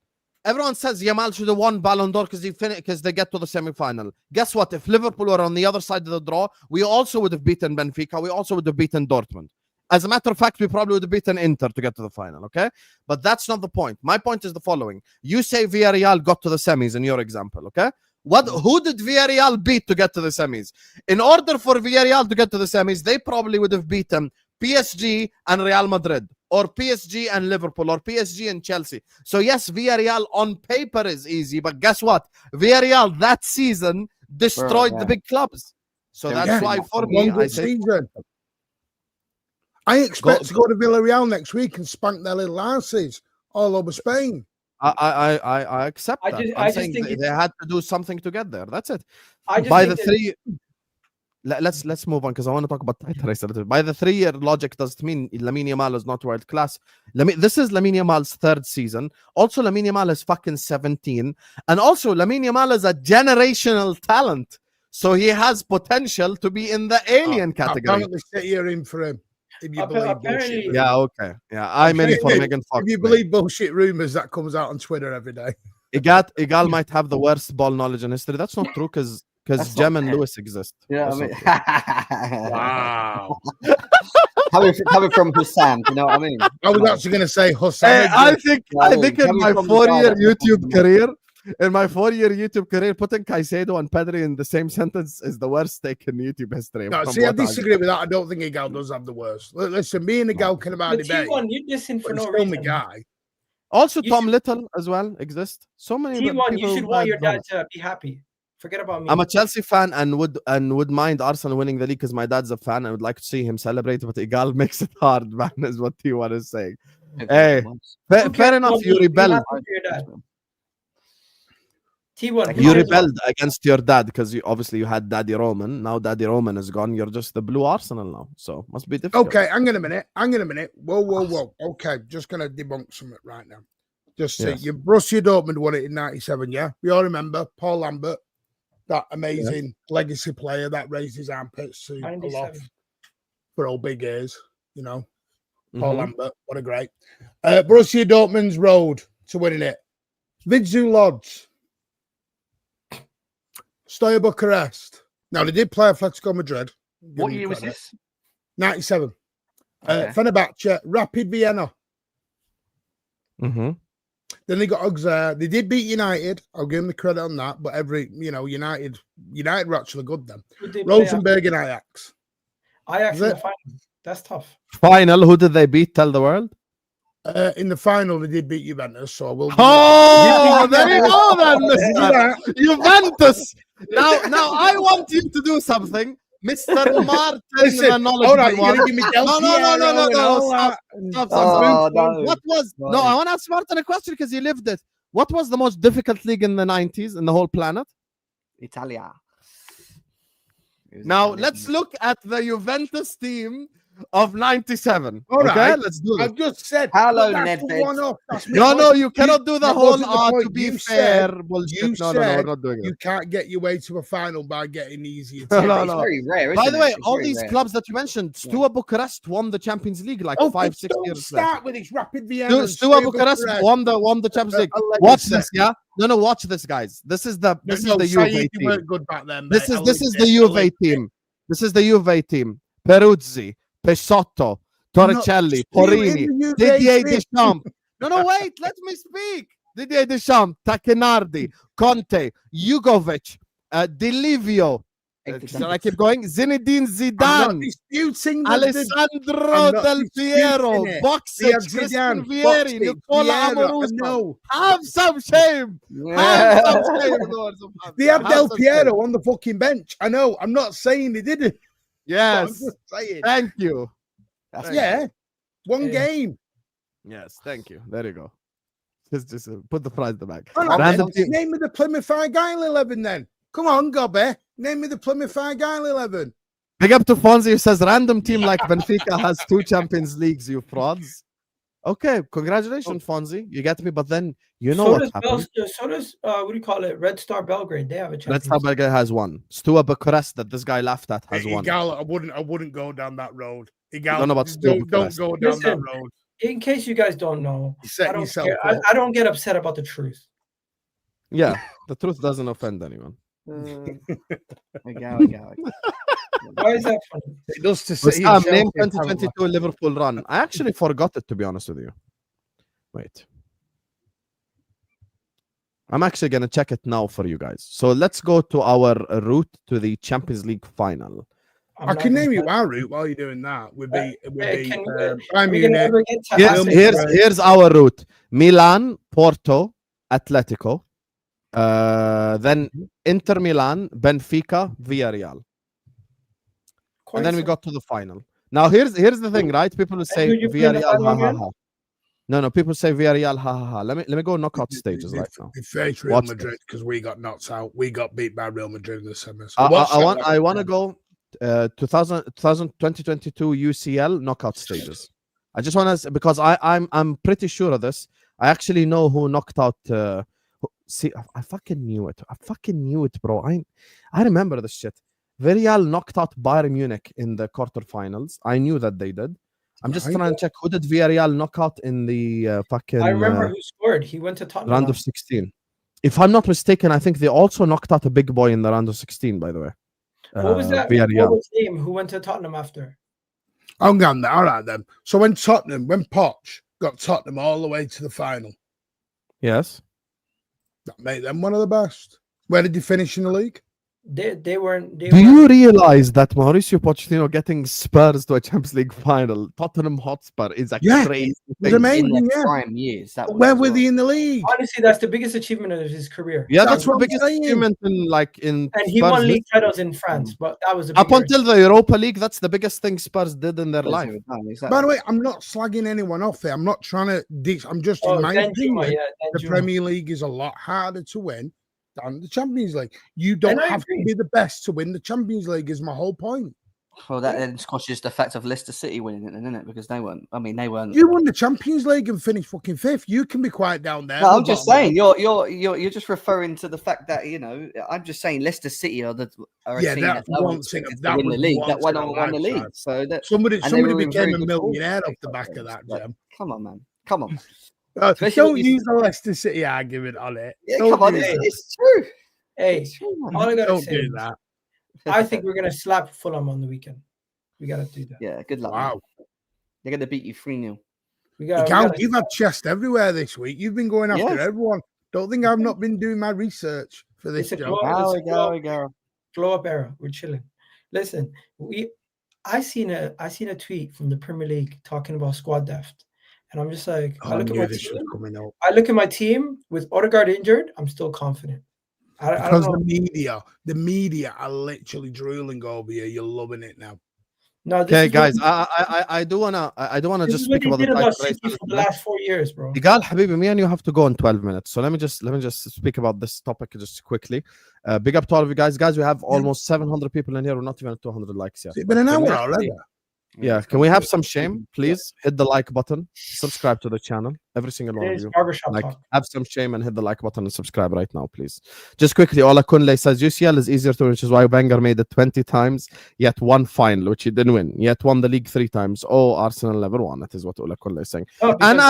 Everyone says Yamal should have won Ballon d'Or because they get to the semi-final. Guess what? If Liverpool were on the other side of the draw, we also would have beaten Benfica. We also would have beaten Dortmund. As a matter of fact, we probably would have beaten Inter to get to the final, okay? But that's not the point. My point is the following. You say Villarreal got to the semis in your example, okay? Who did Villarreal beat to get to the semis? In order for Villarreal to get to the semis, they probably would have beaten PSG and Real Madrid, or PSG and Liverpool, or PSG and Chelsea. So yes, Villarreal on paper is easy, but guess what? Villarreal that season destroyed the big clubs. So that's why for me, I expect to go to Villarreal next week and spank their little asses all over Spain. I accept that. I'm saying they had to do something to get there. That's it. Let's move on because I want to talk about title race a little bit. By the 3-year logic, does it mean Lamine Yamal is not world class? This is Lamine Yamal's 3rd season. Also, Lamine Yamal is fucking 17, and also Lamine Yamal is a generational talent, so he has potential to be in the alien category. Apparently, sit here in for him. If you believe bullshit. Yeah, okay. Yeah, I'm in for Megan Fox. If you believe bullshit rumors that comes out on Twitter every day. Igal might have the worst ball knowledge in history. That's not true because Jem and Lewis exist. Yeah, I mean, wow. coming from Husam, you know what I mean? I was actually going to say Husam. Hey, I think in my 4-year YouTube career, putting Caicedo and Pedri in the same sentence is the worst take in YouTube history. No, see, I disagree with that. I don't think Igal does have the worst. Listen, me and Igal can about debate. You listen for no reason. Guy. Also, Tom Little as well exists. So many. T1, you should want your dad to be happy. Forget about me. I'm a Chelsea fan and would mind Arsenal winning the league because my dad's a fan. I would like to see him celebrate, but Igal makes it hard, man, is what T1 is saying. Hey, fair enough. You rebelled. T1, you rebelled against your dad because you had Daddy Roman. Now Daddy Roman is gone. You're just the blue Arsenal now. So must be difficult. Okay, hang on a minute. Whoa. Okay, just gonna debunk something right now. Just say you Borussia Dortmund won it in '97. Yeah, we all remember Paul Lambert, that amazing legacy player that raised his armpits to aloft for all big ears. You know, Paul Lambert, what a great Borussia Dortmund's road to winning it. Vidzu Lodz. Steaua Bucharest. Now, they did play Atletico Madrid. What year was this? 97. Fenerbahce, Rapid Vienna. Mm-hmm. Then they got Auxerre. They did beat United. I'll give them the credit on that. But United were actually good then. Rosenborg and Ajax. Ajax in the final. That's tough. Final. Who did they beat? Tell the world. In the final, they did beat Juventus, so I will. Oh, there you go, then, Mr. Juventus. Now, I want you to do something, Mr. Martin. Listen, all right, you're gonna give me no. Stop. What was? No. No, I want to ask Martin a question because he lived it. What was the most difficult league in the 90s in the whole planet? Italia. Now, let's look at the Juventus team of 97. All okay, right. let's do it. I've just said, hello, that's Nedved. one-off. No, you cannot do the that whole wasn't the point. to be You fair said- bullshit. No, we're not doing it. You can't get your way to a final by getting easier. No. It's very rare. By isn't the it? way, It's all very these rare. clubs that you mentioned, Steaua Bucharest won the Champions League like 5-6 don't years ago. start with its rapid Vienna. Steaua Bucharest won the Champions League. Watch this, yeah. No, watch this, guys. This is the Juve team. weren't good back then. This is the Juve team. This is the Juve team. Peruzzi, Pesotto, Torricelli, Porini, Didier Deschamps. No, wait, let me speak. Didier Deschamps, Takenardi, Conte, Jugovic, Di Livio. Shall I keep going? Zinedine Zidane, Alessandro Del Piero, Boxic, Christian Vieri, Nicola Amoroso. Have some shame. Have some shame. They had Del Piero on the fucking bench. I know. I'm not saying they didn't. Yes. I'm just saying. Thank you. One game. Yes, thank you. There you go. Just put the prize in the bag. Name me the Plymouth Argyle 11 then. Come on, Gobby. Name me the Plymouth Argyle 11. Big up to Fonzie who says random team like Benfica has 2 Champions Leagues, you frauds. Okay, congratulations, Fonzie. You get me, but then you know what happened. So does what do you call it? Red Star Belgrade. They have a Champions Red Star Belgrade has 1. Steaua Bucharest that this guy laughed at has 1. I wouldn't go down that road. Don't know about don't go down that road. In case you guys don't know, I don't get upset about the truth. Yeah, the truth doesn't offend anyone. Why is that funny? It does to say name 2022 Liverpool run. I actually forgot it, to be honest with you. Wait. I'm actually going to check it now for you guys. So let's go to our route to the Champions League final. I can name you our route while you're doing that. Here's our route. Milan, Porto, Atletico. Then Inter Milan, Benfica, Villarreal. And then we got to the final. Now here's the thing, right? People will say Villarreal, ha ha ha. No, people say Villarreal, ha ha ha. Let me go knockout stages right now. They face Real Madrid because we got knocked out. We got beat by Real Madrid in the semis. I want to go 2022 UCL knockout stages. I just want to, because I'm pretty sure of this. I actually know who knocked out. See, I fucking knew it, bro. I remember this shit. Villarreal knocked out Bayern Munich in the quarterfinals. I knew that they did. I'm just trying to check who did Villarreal knock out in the fucking. I remember who scored. He went to Tottenham. Round of 16. If I'm not mistaken, I think they also knocked out a big boy in the round of 16. By the way. What was that? Villarreal. What was his name? Who went to Tottenham after? I'm going there. All right then. So when Poch got Tottenham all the way to the final. Yes. That made them one of the best. Where did they finish in the league? They weren't. Do you realize that Mauricio Pochettino getting Spurs to a Champions League final, Tottenham Hotspur, is a crazy thing. It's amazing, prime years. Where were they in the league? Honestly, that's the biggest achievement of his career. Yeah, that's the biggest achievement in. And he won league titles in France, but that was up until the Europa League. That's the biggest thing Spurs did in their life. By the way, I'm not slagging anyone off here. I'm not trying to. I'm just in my opinion. The Premier League is a lot harder to win than the Champions League. You don't have to be the best to win the Champions League. Is my whole point. Well, that then squashes the fact of Leicester City winning it, isn't it? Because they weren't. I mean, they weren't. You won the Champions League and finished fucking 5th. You can be quiet down there. No, I'm just saying. You're just referring to the fact that I'm just saying Leicester City are a team that won the league. That won the league. So that somebody became a millionaire off the back of that. Jim. Come on, man. Come on. Don't use the Leicester City argument on it. Yeah, come on, it's true. Hey, all I gotta say do that. I think we're gonna slap Fulham on the weekend. We gotta do that. Yeah, good luck. Wow, they're gonna beat you 3-0. You've had chest everywhere this week. You've been going after everyone. Don't think I've not been doing my research for this job. Glow up era. We're chilling. Listen, I seen a tweet from the Premier League talking about squad depth. And I'm just like, I look at my team with Odegaard injured. I'm still confident. I don't know. the media are literally drooling over you. You're loving it now. No, okay, guys, I do wanna just speak about the City for the last 4 years, bro. Igal, Habibi, me and you have to go in 12 minutes. So let me just speak about this topic just quickly. Big up to all of you guys. Guys, we have almost 700 people in here. We're not even at 200 likes yet. It's been an hour already. Yeah, can we have some shame, please? Hit the like button, subscribe to the channel. Every single one of you. Like, have some shame and hit the like button and subscribe right now, please. Just quickly, Ola Kunle says UCL is easier to win, which is why Wenger made it 20 times, yet won final, which he didn't win, yet won the league 3 times. Oh, Arsenal never won. That is what Ola Kunle is saying. And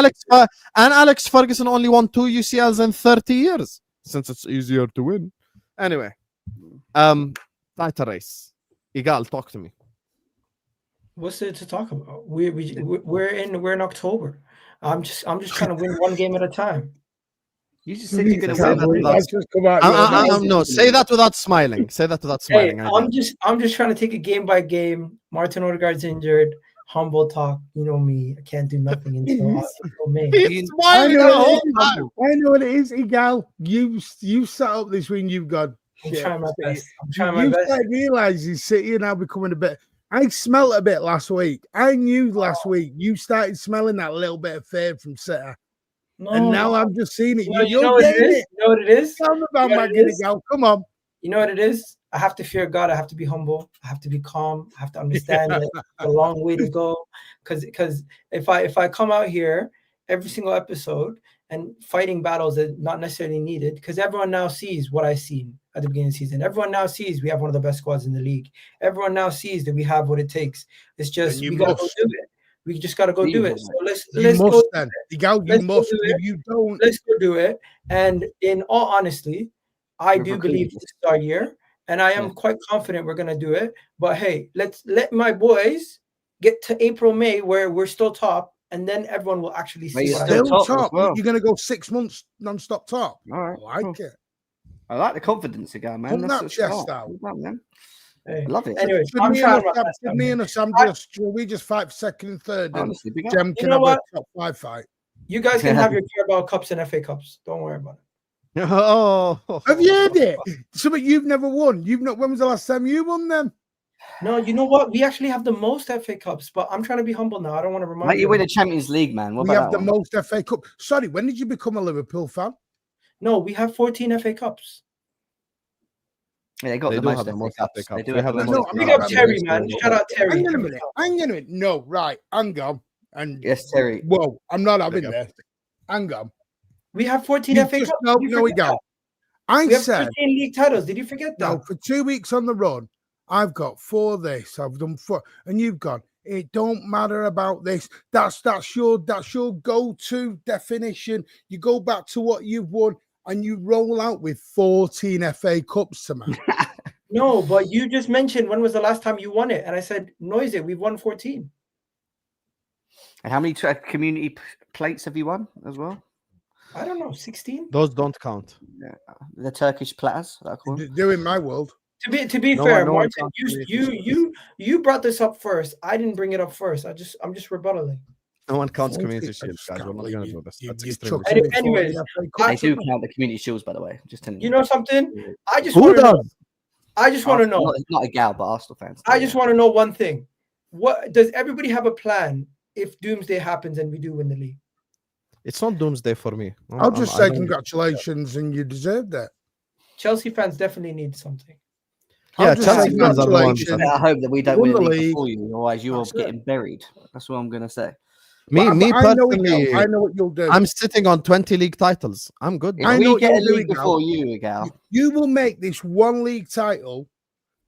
Alex Ferguson only won 2 UCLs in 30 years, since it's easier to win. Anyway, title race. Igal, talk to me. What's there to talk about? We're in October. I'm just trying to win one game at a time. You just said you're going to win. No, say that without smiling. Say that without smiling. Hey, I'm just trying to take it game by game. Martin Odegaard's injured. Humble talk. You know me. I can't do nothing until May. I know what it is, Igal. You set up this win. You've got. I'm trying my best. You realize City are now becoming a bit. I smelled a bit last week. I knew last week you started smelling that little bit of fear from City. And now I'm just seeing it. You know what it is? You know what it is? Tell me about my guinea gal. Come on. You know what it is? I have to fear God. I have to be humble. I have to be calm. I have to understand that it's a long way to go. Because if I come out here every single episode and fighting battles that not necessarily needed, because everyone now sees what I've seen at the beginning of the season. Everyone now sees we have one of the best squads in the league. Everyone now sees that we have what it takes. It's just we gotta go do it. We just gotta go do it. So let's go. If you don't, let's go do it. And in all honesty, I do believe this is our year, and I am quite confident we're gonna do it. But hey, let's let my boys get to April, May, where we're still top, and then everyone will actually see. Still top. Well. You're gonna go 6 months non-stop top. All right, I like it. I like the confidence again, man. That's that chest out. Man. I love it. Anyway, we just fight for second and third. Honestly, Jem can have a top 5 fight. You guys can have your Carabao Cups and FA Cups. Don't worry about it. Oh, have you heard it? Something you've never won. When was the last time you won them? No, you know what? We actually have the most FA Cups, but I'm trying to be humble now. I don't want to remind you. You win a Champions League, man. We have the most FA Cup. Sorry, when did you become a Liverpool fan? No, we have 14 FA Cups. Yeah, they got the most FA Cups. They do have the most. Big up Terry, man. Shout out Terry. Hang on a minute. No, right. Hang on. And yes, Terry. Whoa, I'm not having this. Hang on. We have 14 FA Cups. No, we don't. We have 15 league titles. Did you forget that? No, for 2 weeks on the run, I've got 4 this. I've done 4, and you've gone. It don't matter about this. That's your go-to definition. You go back to what you've won, and you roll out with 14 FA Cups to me. No, but you just mentioned when was the last time you won it, and I said, noise it. We've won 14. And how many community plates have you won as well? I don't know, 16. Those don't count. Yeah. The Turkish platters. Do in my world. To be fair, Martin, you brought this up first. I didn't bring it up first. I'm just rebuttaling. No one counts community shields, guys. We're not going to do this. Anyways, I do count the community shields, by the way. Just telling you. You know something? I just want to know. Not a gal, but Arsenal fans. I just want to know one thing. What does everybody have a plan if doomsday happens and we do win the league? It's not doomsday for me. I'll just say congratulations, and you deserve that. Chelsea fans definitely need something. Yeah, Chelsea fans are the ones. I hope that we don't win the league before you, otherwise you are getting buried. That's what I'm going to say. Me personally, I know what you'll do. I'm sitting on 20 league titles. I'm good. If we get a league before you, Gal. You will make this one league title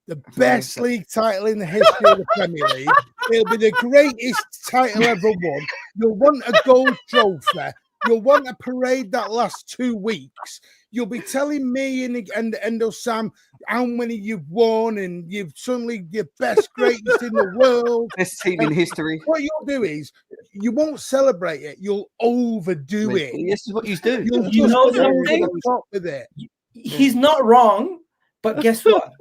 the best league title in the history of the Premier League. It'll be the greatest title ever won. You'll want a gold trophy. You'll want a parade that lasts 2 weeks. You'll be telling me and Husam how many you've won, and you've suddenly your best, greatest in the world. Best team in history. What you'll do is you won't celebrate it. You'll overdo it. This is what you do. You know something? With it. He's not wrong, but guess what?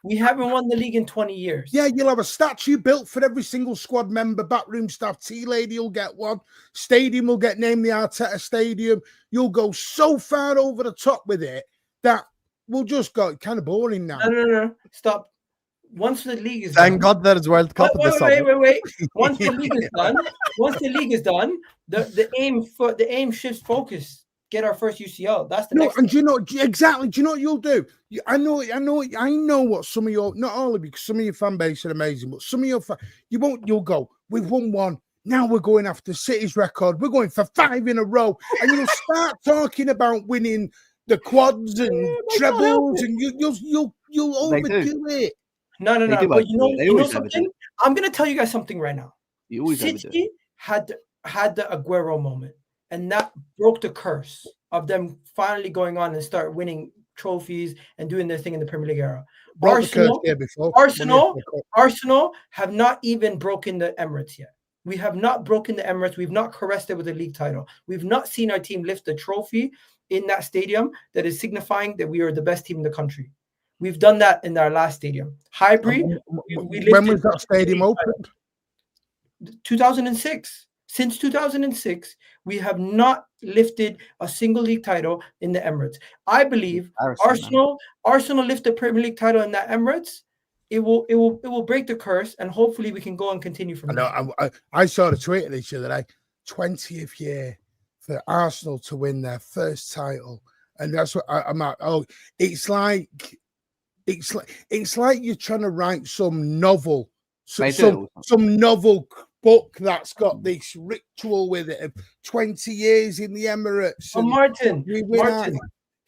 We haven't won the league in 20 years. Yeah, you'll have a statue built for every single squad member, backroom staff, tea lady will get one, stadium will get named the Arteta Stadium. You'll go so far over the top with it that we'll just go kind of boring now. No. Stop. Once the league is Thank done, God there's World Cup this summer. wait. Once the league is done, the aim shifts focus. Get our first UCL. That's the next. And do you know exactly? Do you know what you'll do? I know what some of your, not all of you, because some of your fan base are amazing, but some of your you'll go, we've won one. Now we're going after City's record. We're going for 5 in a row, and you'll start talking about winning the quads and trebles, and you'll overdo it. No. But you know something? I'm gonna tell you guys something right now. City had the Aguero moment, and that broke the curse of them finally going on and start winning trophies and doing their thing in the Premier League era. Arsenal have not even broken the Emirates yet. We have not broken the Emirates. We've not caressed it with a league title. We've not seen our team lift the trophy in that stadium that is signifying that we are the best team in the country. We've done that in our last stadium. Highbury. When was that stadium opened? 2006. Since 2006, we have not lifted a single league title in the Emirates. I believe Arsenal lift the Premier League title in that Emirates. It will break the curse, and hopefully we can go and continue from there. I saw the tweet this other day. 20th year for Arsenal to win their first title, and that's what I'm like. Oh, it's like you're trying to write some novel, some novel book that's got this ritual with it of 20 years in the Emirates. Oh, Martin,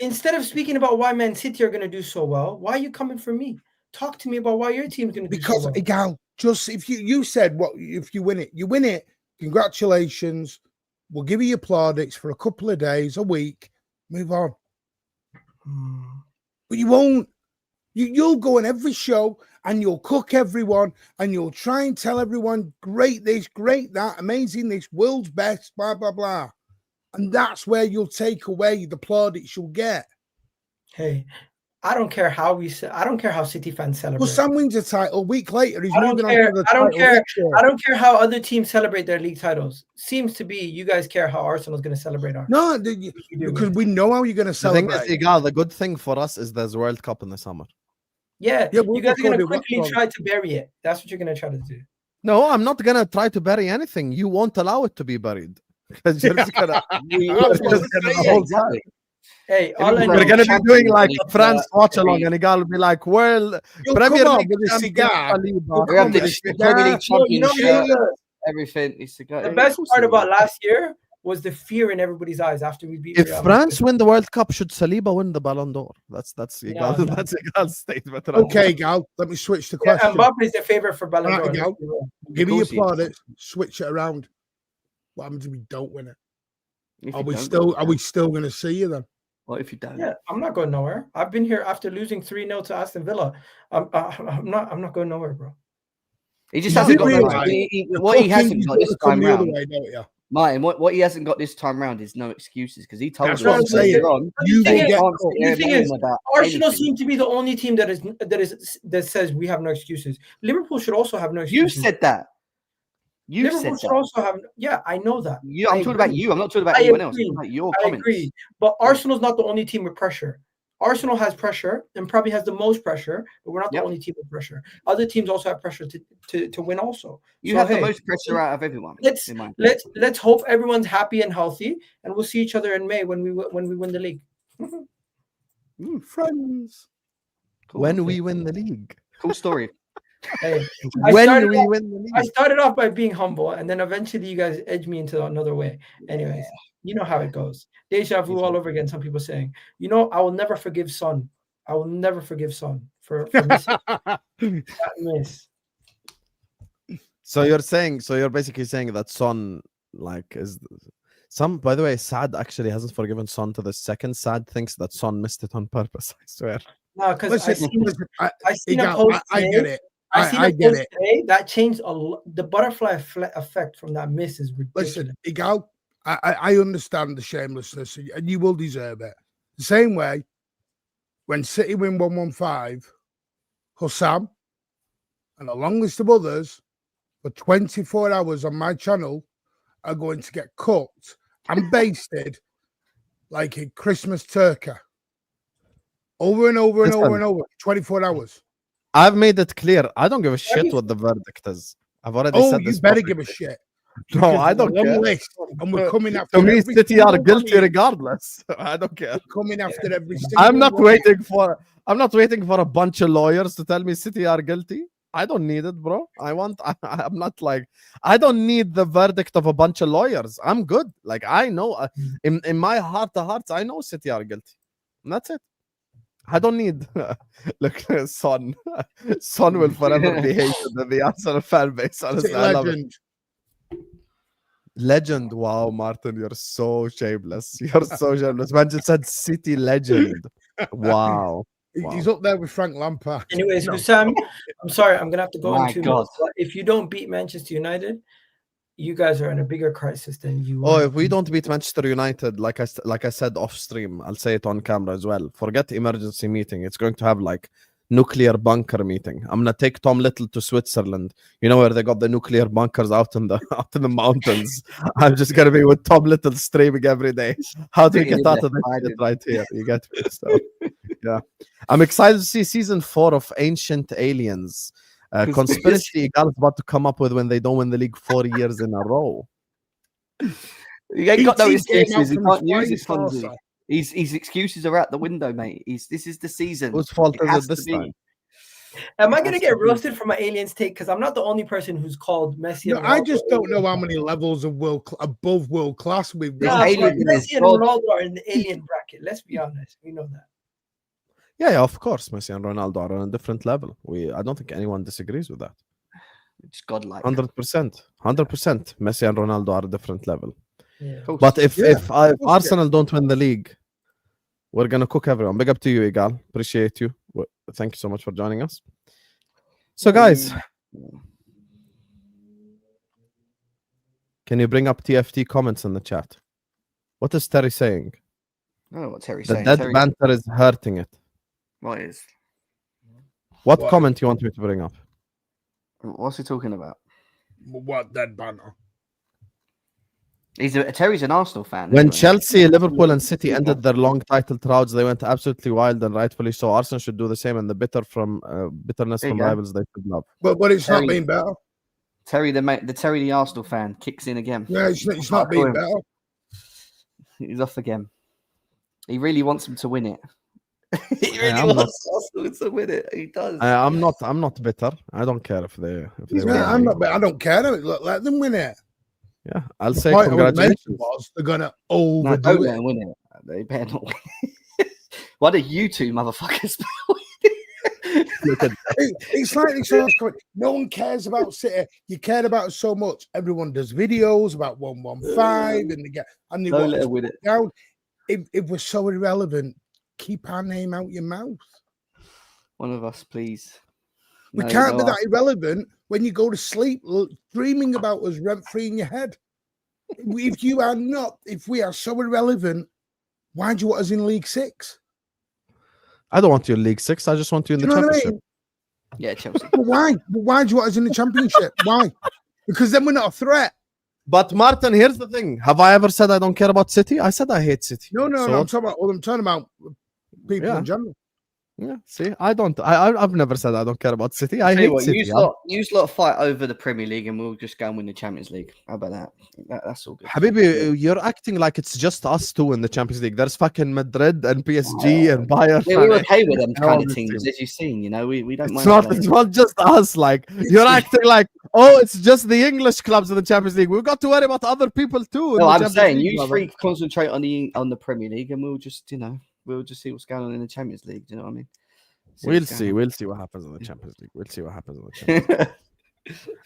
instead of speaking about why Man City are going to do so well, why are you coming for me? Talk to me about why your team's going to do so well. Because, Gal, just if you said what if you win it, congratulations. We'll give you your plaudits for a couple of days, a week, move on. But you won't. You'll go on every show and you'll cook everyone and you'll try and tell everyone, great this, great that, amazing this, world's best, blah, blah, blah. And that's where you'll take away the plaudits you'll get. Hey, I don't care how City fans celebrate. Well, Sam wins a title. A week later, he's moving on to the I don't care how other teams celebrate their league titles. Seems to be you guys care how Arsenal's going to celebrate ours. No, because we know how you're going to celebrate. The thing is, the good thing for us is there's World Cup in the summer. Yeah, you guys are going to quickly try to bury it. That's what you're going to try to do. No, I'm not going to try to bury anything. You won't allow it to be buried. Because you're just going to... Hey, we're going to be doing like a France watch along, and Igal will be like, well, Premier League with a cigar. We have the Premier League championship, everything. The best part about last year was the fear in everybody's eyes after we beat. If France win the World Cup, should Saliba win the Ballon d'Or? That's Igal. No. That's Igal's statement. Okay, Gal, let me switch the question. Mbappe is the favorite for Ballon d'Or. Gal, give me your plaudits. Switch it around. What happens if we don't win it? Are we still going to see you then? What if you don't? Yeah, I'm not going nowhere. I've been here after losing 3-0 to Aston Villa. I'm not going nowhere, bro. He just hasn't got what he hasn't got this time round. Martin, what he hasn't got this time round is no excuses, because he told us Arsenal seem to be the only team that says we have no excuses. Liverpool should also have no excuses. You said that. Liverpool should also have. Yeah, I know that. I'm talking about you. I'm not talking about anyone else. I'm talking about your comments. I agree, but Arsenal's not the only team with pressure. Arsenal has pressure and probably has the most pressure, but we're not the only team with pressure. Other teams also have pressure to win. Also, you have the most pressure out of everyone. Let's hope everyone's happy and healthy, and we'll see each other in May when we win the league. Friends, when we win the league. Cool story. Hey, I started off by being humble, and then eventually you guys edged me into another way. Anyways, you know how it goes. Deja vu all over again. Some people saying, I will never forgive Son. I will never forgive Son for missing that miss. So you're basically saying that Son is some. By the way, Saad actually hasn't forgiven Son to the second. Saad thinks that Son missed it on purpose. I swear. No, because I seen a post. I get it. I get it. Today, that changed the butterfly effect from that miss is ridiculous. Listen, Igal, I understand the shamelessness, and you will deserve it. The same way, when City win 115, Husam, and a long list of others for 24 hours on my channel are going to get cooked and basted like a Christmas turkey. Over and over and over and over. 24 hours. I've made it clear. I don't give a shit what the verdict is. I've already said this. You better give a shit. No, I don't care. List, and we're coming after. To me, City are guilty regardless. I don't care. We're coming after every. I'm not waiting for a bunch of lawyers to tell me City are guilty. I don't need it, bro. I'm not like, I don't need the verdict of a bunch of lawyers. I'm good. Like, I know in my heart of hearts, I know City are guilty. And that's it. I don't need look, Son will forever be hated in the Arsenal fan base. Honestly, I love it. Legend. Wow, Martin, you're so shameless. You're so shameless. Man just said City legend. Wow. He's up there with Frank Lampard. Anyways, Husam, I'm sorry, I'm gonna have to go My in 2 God. minutes. If you don't beat Manchester United, you guys are in a bigger crisis than you Oh, are. if we don't beat Manchester United, like I said off stream, I'll say it on camera as well. Forget emergency meeting. It's going to have like nuclear bunker meeting. I'm gonna take Tom Little to Switzerland. You know where they got the nuclear bunkers out in the mountains. I'm just gonna be with Tom Little streaming every day. How do we get out of this shit right here? You get me? So, yeah, I'm excited to see season 4 of Ancient Aliens. Conspiracy Eagle is about to come up with when they don't win the league 4 years in a row. You ain't got no excuses. He can't use his funds. His excuses are out the window, mate. This is the season. Whose fault is it this time? Am I going to get roasted for my aliens take? Because I'm not the only person who's called Messi. No, I just don't know how many levels of above world class we've got. Messi and Ronaldo are in the alien bracket. Let's be honest. We know that. Yeah, of course. Messi and Ronaldo are on a different level. I don't think anyone disagrees with that. It's godlike. 100%. 100%. Messi and Ronaldo are a different level. Yeah. But if Arsenal don't win the league, we're gonna cook everyone. Big up to you, Igal. Appreciate you. Thank you so much for joining us. So, guys, can you bring up TFT comments in the chat? What is Terry saying? I don't know what Terry's saying. The dead banter is hurting it. What is? What comment you want me to bring up? What's he talking about? What dead banter? Terry's an Arsenal fan. When Chelsea, Liverpool, and City ended their long title droughts, they went absolutely wild, and rightfully so. Arsenal should do the same, and the bitterness from rivals they should love. But it's Terry, not being better. Terry, the Arsenal fan, kicks in again. Yeah, it's not being better. He's off again. He really wants him to win it. He really wants Arsenal to win it. He does. I'm not bitter. I don't care if they win. I'm not. I don't care. Let them win it. Yeah, I'll say congratulations. They're gonna overdo it. Don't let them win it. They better not win. Why do you two motherfuckers win? It's like no one cares about City. You care about it so much. Everyone does videos about 115 and they want to win it down. If we're so irrelevant, keep our name out your mouth. One of us, please. We can't be that irrelevant when you go to sleep dreaming about us rent free in your head. If we are so irrelevant, why do you want us in League 6? I don't want you in League 6. I just want you in the Championship. I mean? Yeah, Chelsea. But why? Why do you want us in the Championship? Why? Because then we're not a threat. But Martin, here's the thing. Have I ever said I don't care about City? I said I hate City. No. I'm talking about people in general. Yeah, see, I've never said I don't care about City. I hate City. You lot fight over the Premier League and we'll just go and win the Champions League. How about that? That's all good. Habibi, you're acting like it's just us two in the Champions League. There's fucking Madrid and PSG and Bayern. Yeah, we're okay with them kind of teams, as you've seen. You know, we don't mind. It's not just us. Like, you're acting like, oh, it's just the English clubs in the Champions League. We've got to worry about other people too. No, I'm saying you three concentrate on the Premier League and we'll just see what's going on in the Champions League. Do you know what I mean? We'll see what happens in the Champions League.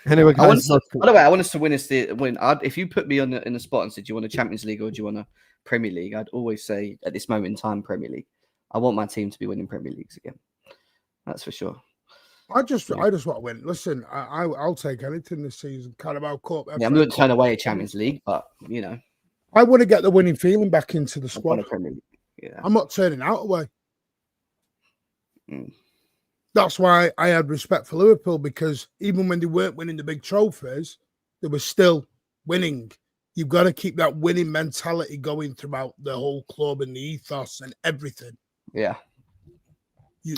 Anyway, guys, by the way, I want us to win. If you put me in the spot and said, "Do you want a Champions League or do you want a Premier League?" I'd always say, at this moment in time, Premier League. I want my team to be winning Premier Leagues again. That's for sure. I just want to win. Listen, I'll take anything this season. Carabao Cup. Yeah, I'm not turning away a Champions League, but you know, I want to get the winning feeling back into the squad. Premier League. Yeah, I'm not turning out away. that's why I had respect for Liverpool, because even when they weren't winning the big trophies, they were still winning. You've got to keep that winning mentality going throughout the whole club and the ethos and everything. Yeah.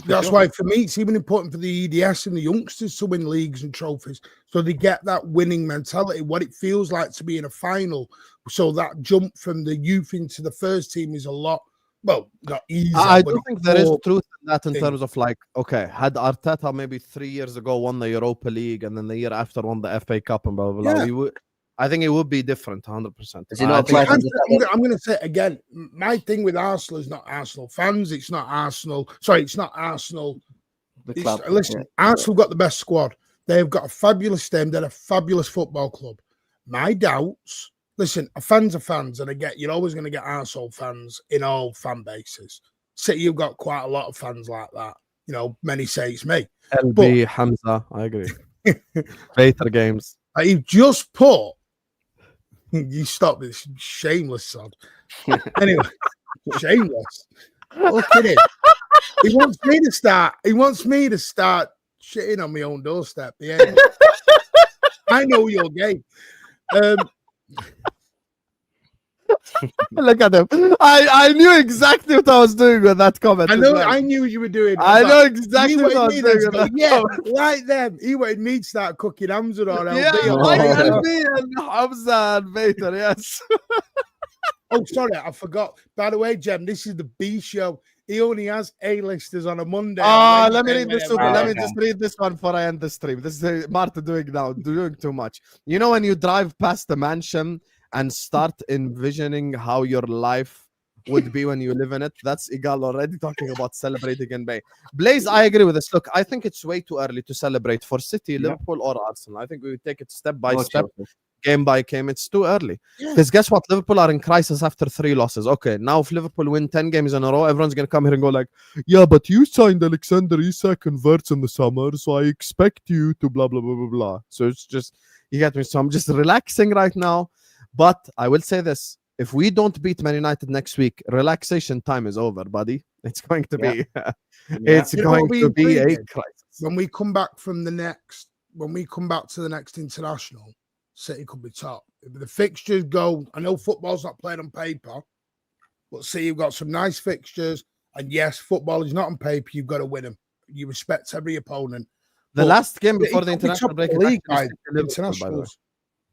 That's why, for me, it's even important for the EDS and the youngsters to win leagues and trophies, so they get that winning mentality, what it feels like to be in a final. So that jump from the youth into the first team is a lot, well, not easy. I do think there is truth in that, in terms of like, okay, had Arteta maybe 3 years ago won the Europa League and then the year after won the FA Cup and blah, blah, blah, I think it would be different, 100%. I'm going to say it again. My thing with Arsenal is not Arsenal fans. It's not Arsenal. Sorry, it's not Arsenal. Listen, Arsenal got the best squad. They've got a fabulous team. They're a fabulous football club. My doubts, listen, fans are fans, and you're always going to get Arsenal fans in all fan bases. City, you've got quite a lot of fans like that. You know, many say it's me. LB, Hamza, I agree. Later games. You've just put. You stop this, shameless son. Anyway, shameless. Look at him. He wants me to start shitting on my own doorstep. Yeah. I know your game. Look at him. I knew exactly what I was doing with that comment. I knew you were doing. I know exactly what I was doing. Yeah, like them. He wanted me to start cooking Hamza or LB. Yeah, like LB and Hamza and Vader, yes. Oh, sorry, I forgot. By the way, Jem, this is the B show. He only has A-listers on a Monday. Let me read this. Let me just read this one before I end the stream. This is Marta doing too much. You know when you drive past the mansion and start envisioning how your life would be when you live in it? That's Igal already talking about celebrating in May. Blaze, I agree with this. Look, I think it's way too early to celebrate for City, Liverpool, or Arsenal. I think we take it step by step, game by game. It's too early. Because guess what? Liverpool are in crisis after 3 losses. Okay, now if Liverpool win 10 games in a row, everyone's going to come here and go like, yeah, but you signed Alexander Isak and Wirtz in the summer, so I expect you to blah, blah, blah, blah, blah. So it's just, you get me? So I'm just relaxing right now. But I will say this. If we don't beat Man United next week, relaxation time is over, buddy. It's going to be it's going to be a crisis. When we come back to the next international, City could be top. If the fixtures go, I know football's not played on paper, but see, you've got some nice fixtures. And yes, football is not on paper. You've got to win them. You respect every opponent. The last game before the international break is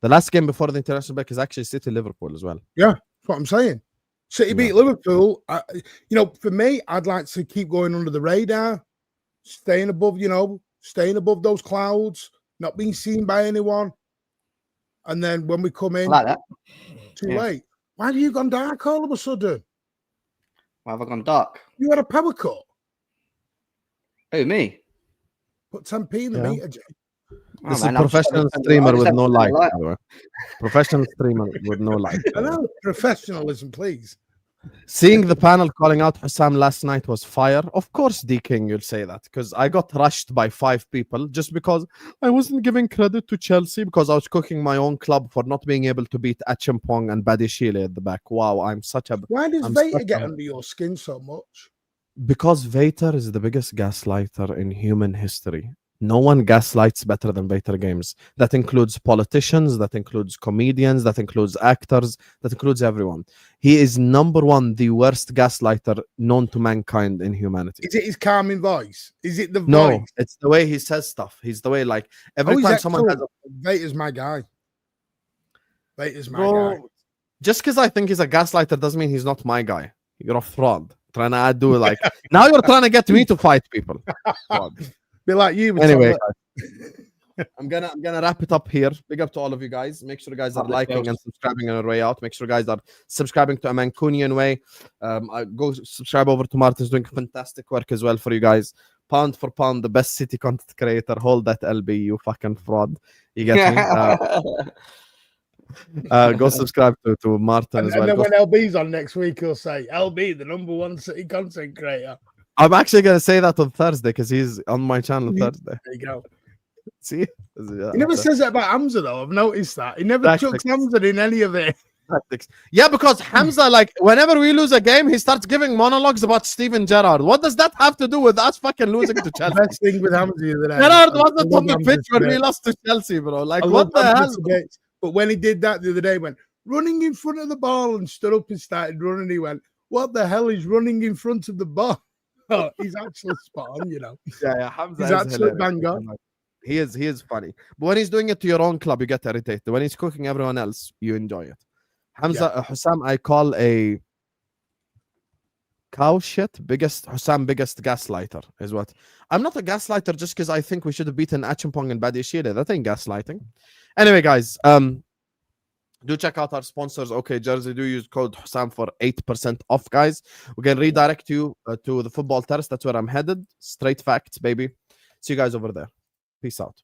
the last game before the international break is actually City Liverpool as well. Yeah, that's what I'm saying. City beat Liverpool. For me, I'd like to keep going under the radar, staying above those clouds, not being seen by anyone. And then when we come in, like that. Too late. Why have you gone dark all of a sudden? Why have I gone dark? You had a power cut. Who, me? Put 10p in the meter, Jay. This is a professional streamer with no light. Professional streamer with no light. I know. Professionalism, please. Seeing the panel calling out Husam last night was fire. Of course, D King, you'll say that, because I got rushed by 5 people just because I wasn't giving credit to Chelsea because I was cooking my own club for not being able to beat Achimpong and Badishile at the back. Wow, I'm such a. Why does Vader get under your skin so much? Because Vader is the biggest gaslighter in human history. No one gaslights better than Vader Games. That includes politicians, that includes comedians, that includes actors, that includes everyone. He is number 1, the worst gaslighter known to mankind in humanity. Is it his calming voice? Is it the voice? No, it's the way he says stuff. He's the way, like, every time someone has Vader's my guy. Vader's my guy. Just because I think he's a gaslighter doesn't mean he's not my guy. You're a fraud. Trying to do like now you're trying to get me to fight people. Be like you. Anyway, I'm gonna wrap it up here. Big up to all of you guys. Make sure you guys are liking and subscribing on your way out. Make sure you guys are subscribing to a Mancunian way. Go subscribe over to Martin's doing fantastic work as well for you guys. Pound for pound, the best City content creator. Hold that, LB, you fucking fraud. You get me? Go subscribe to Martin as well. And then when LB's on next week, he'll say, LB, the number 1 City content creator. I'm actually going to say that on Thursday because he's on my channel Thursday. There you go. See? He never says that about Hamza, though. I've noticed that. He never chucks Hamza in any of it. tactics. Yeah, because Hamza, like, whenever we lose a game, he starts giving monologues about Steven Gerrard. What does that have to do with us fucking losing to Chelsea? Best thing with Hamza the other day. Gerrard wasn't on the pitch when we lost to Chelsea, bro. Like, what the hell? But when he did that the other day, went running in front of the ball and stood up and started running, he went, "What the hell is running in front of the ball?" Oh, he's actually spot on, you know. Yeah, Hamza he's actually bang on. He is funny. But when he's doing it to your own club, you get irritated. When he's cooking everyone else, you enjoy it. Hamza, Husam, I call a cow shit. Husam, biggest gaslighter is what. I'm not a gaslighter just because I think we should have beaten Achimpong and Badishile. That ain't gaslighting. Anyway, guys, do check out our sponsors. Okay, Jersey, do use code Husam for 8% off, guys. We can redirect you to the football terrace. That's where I'm headed. Straight facts, baby. See you guys over there. Peace out.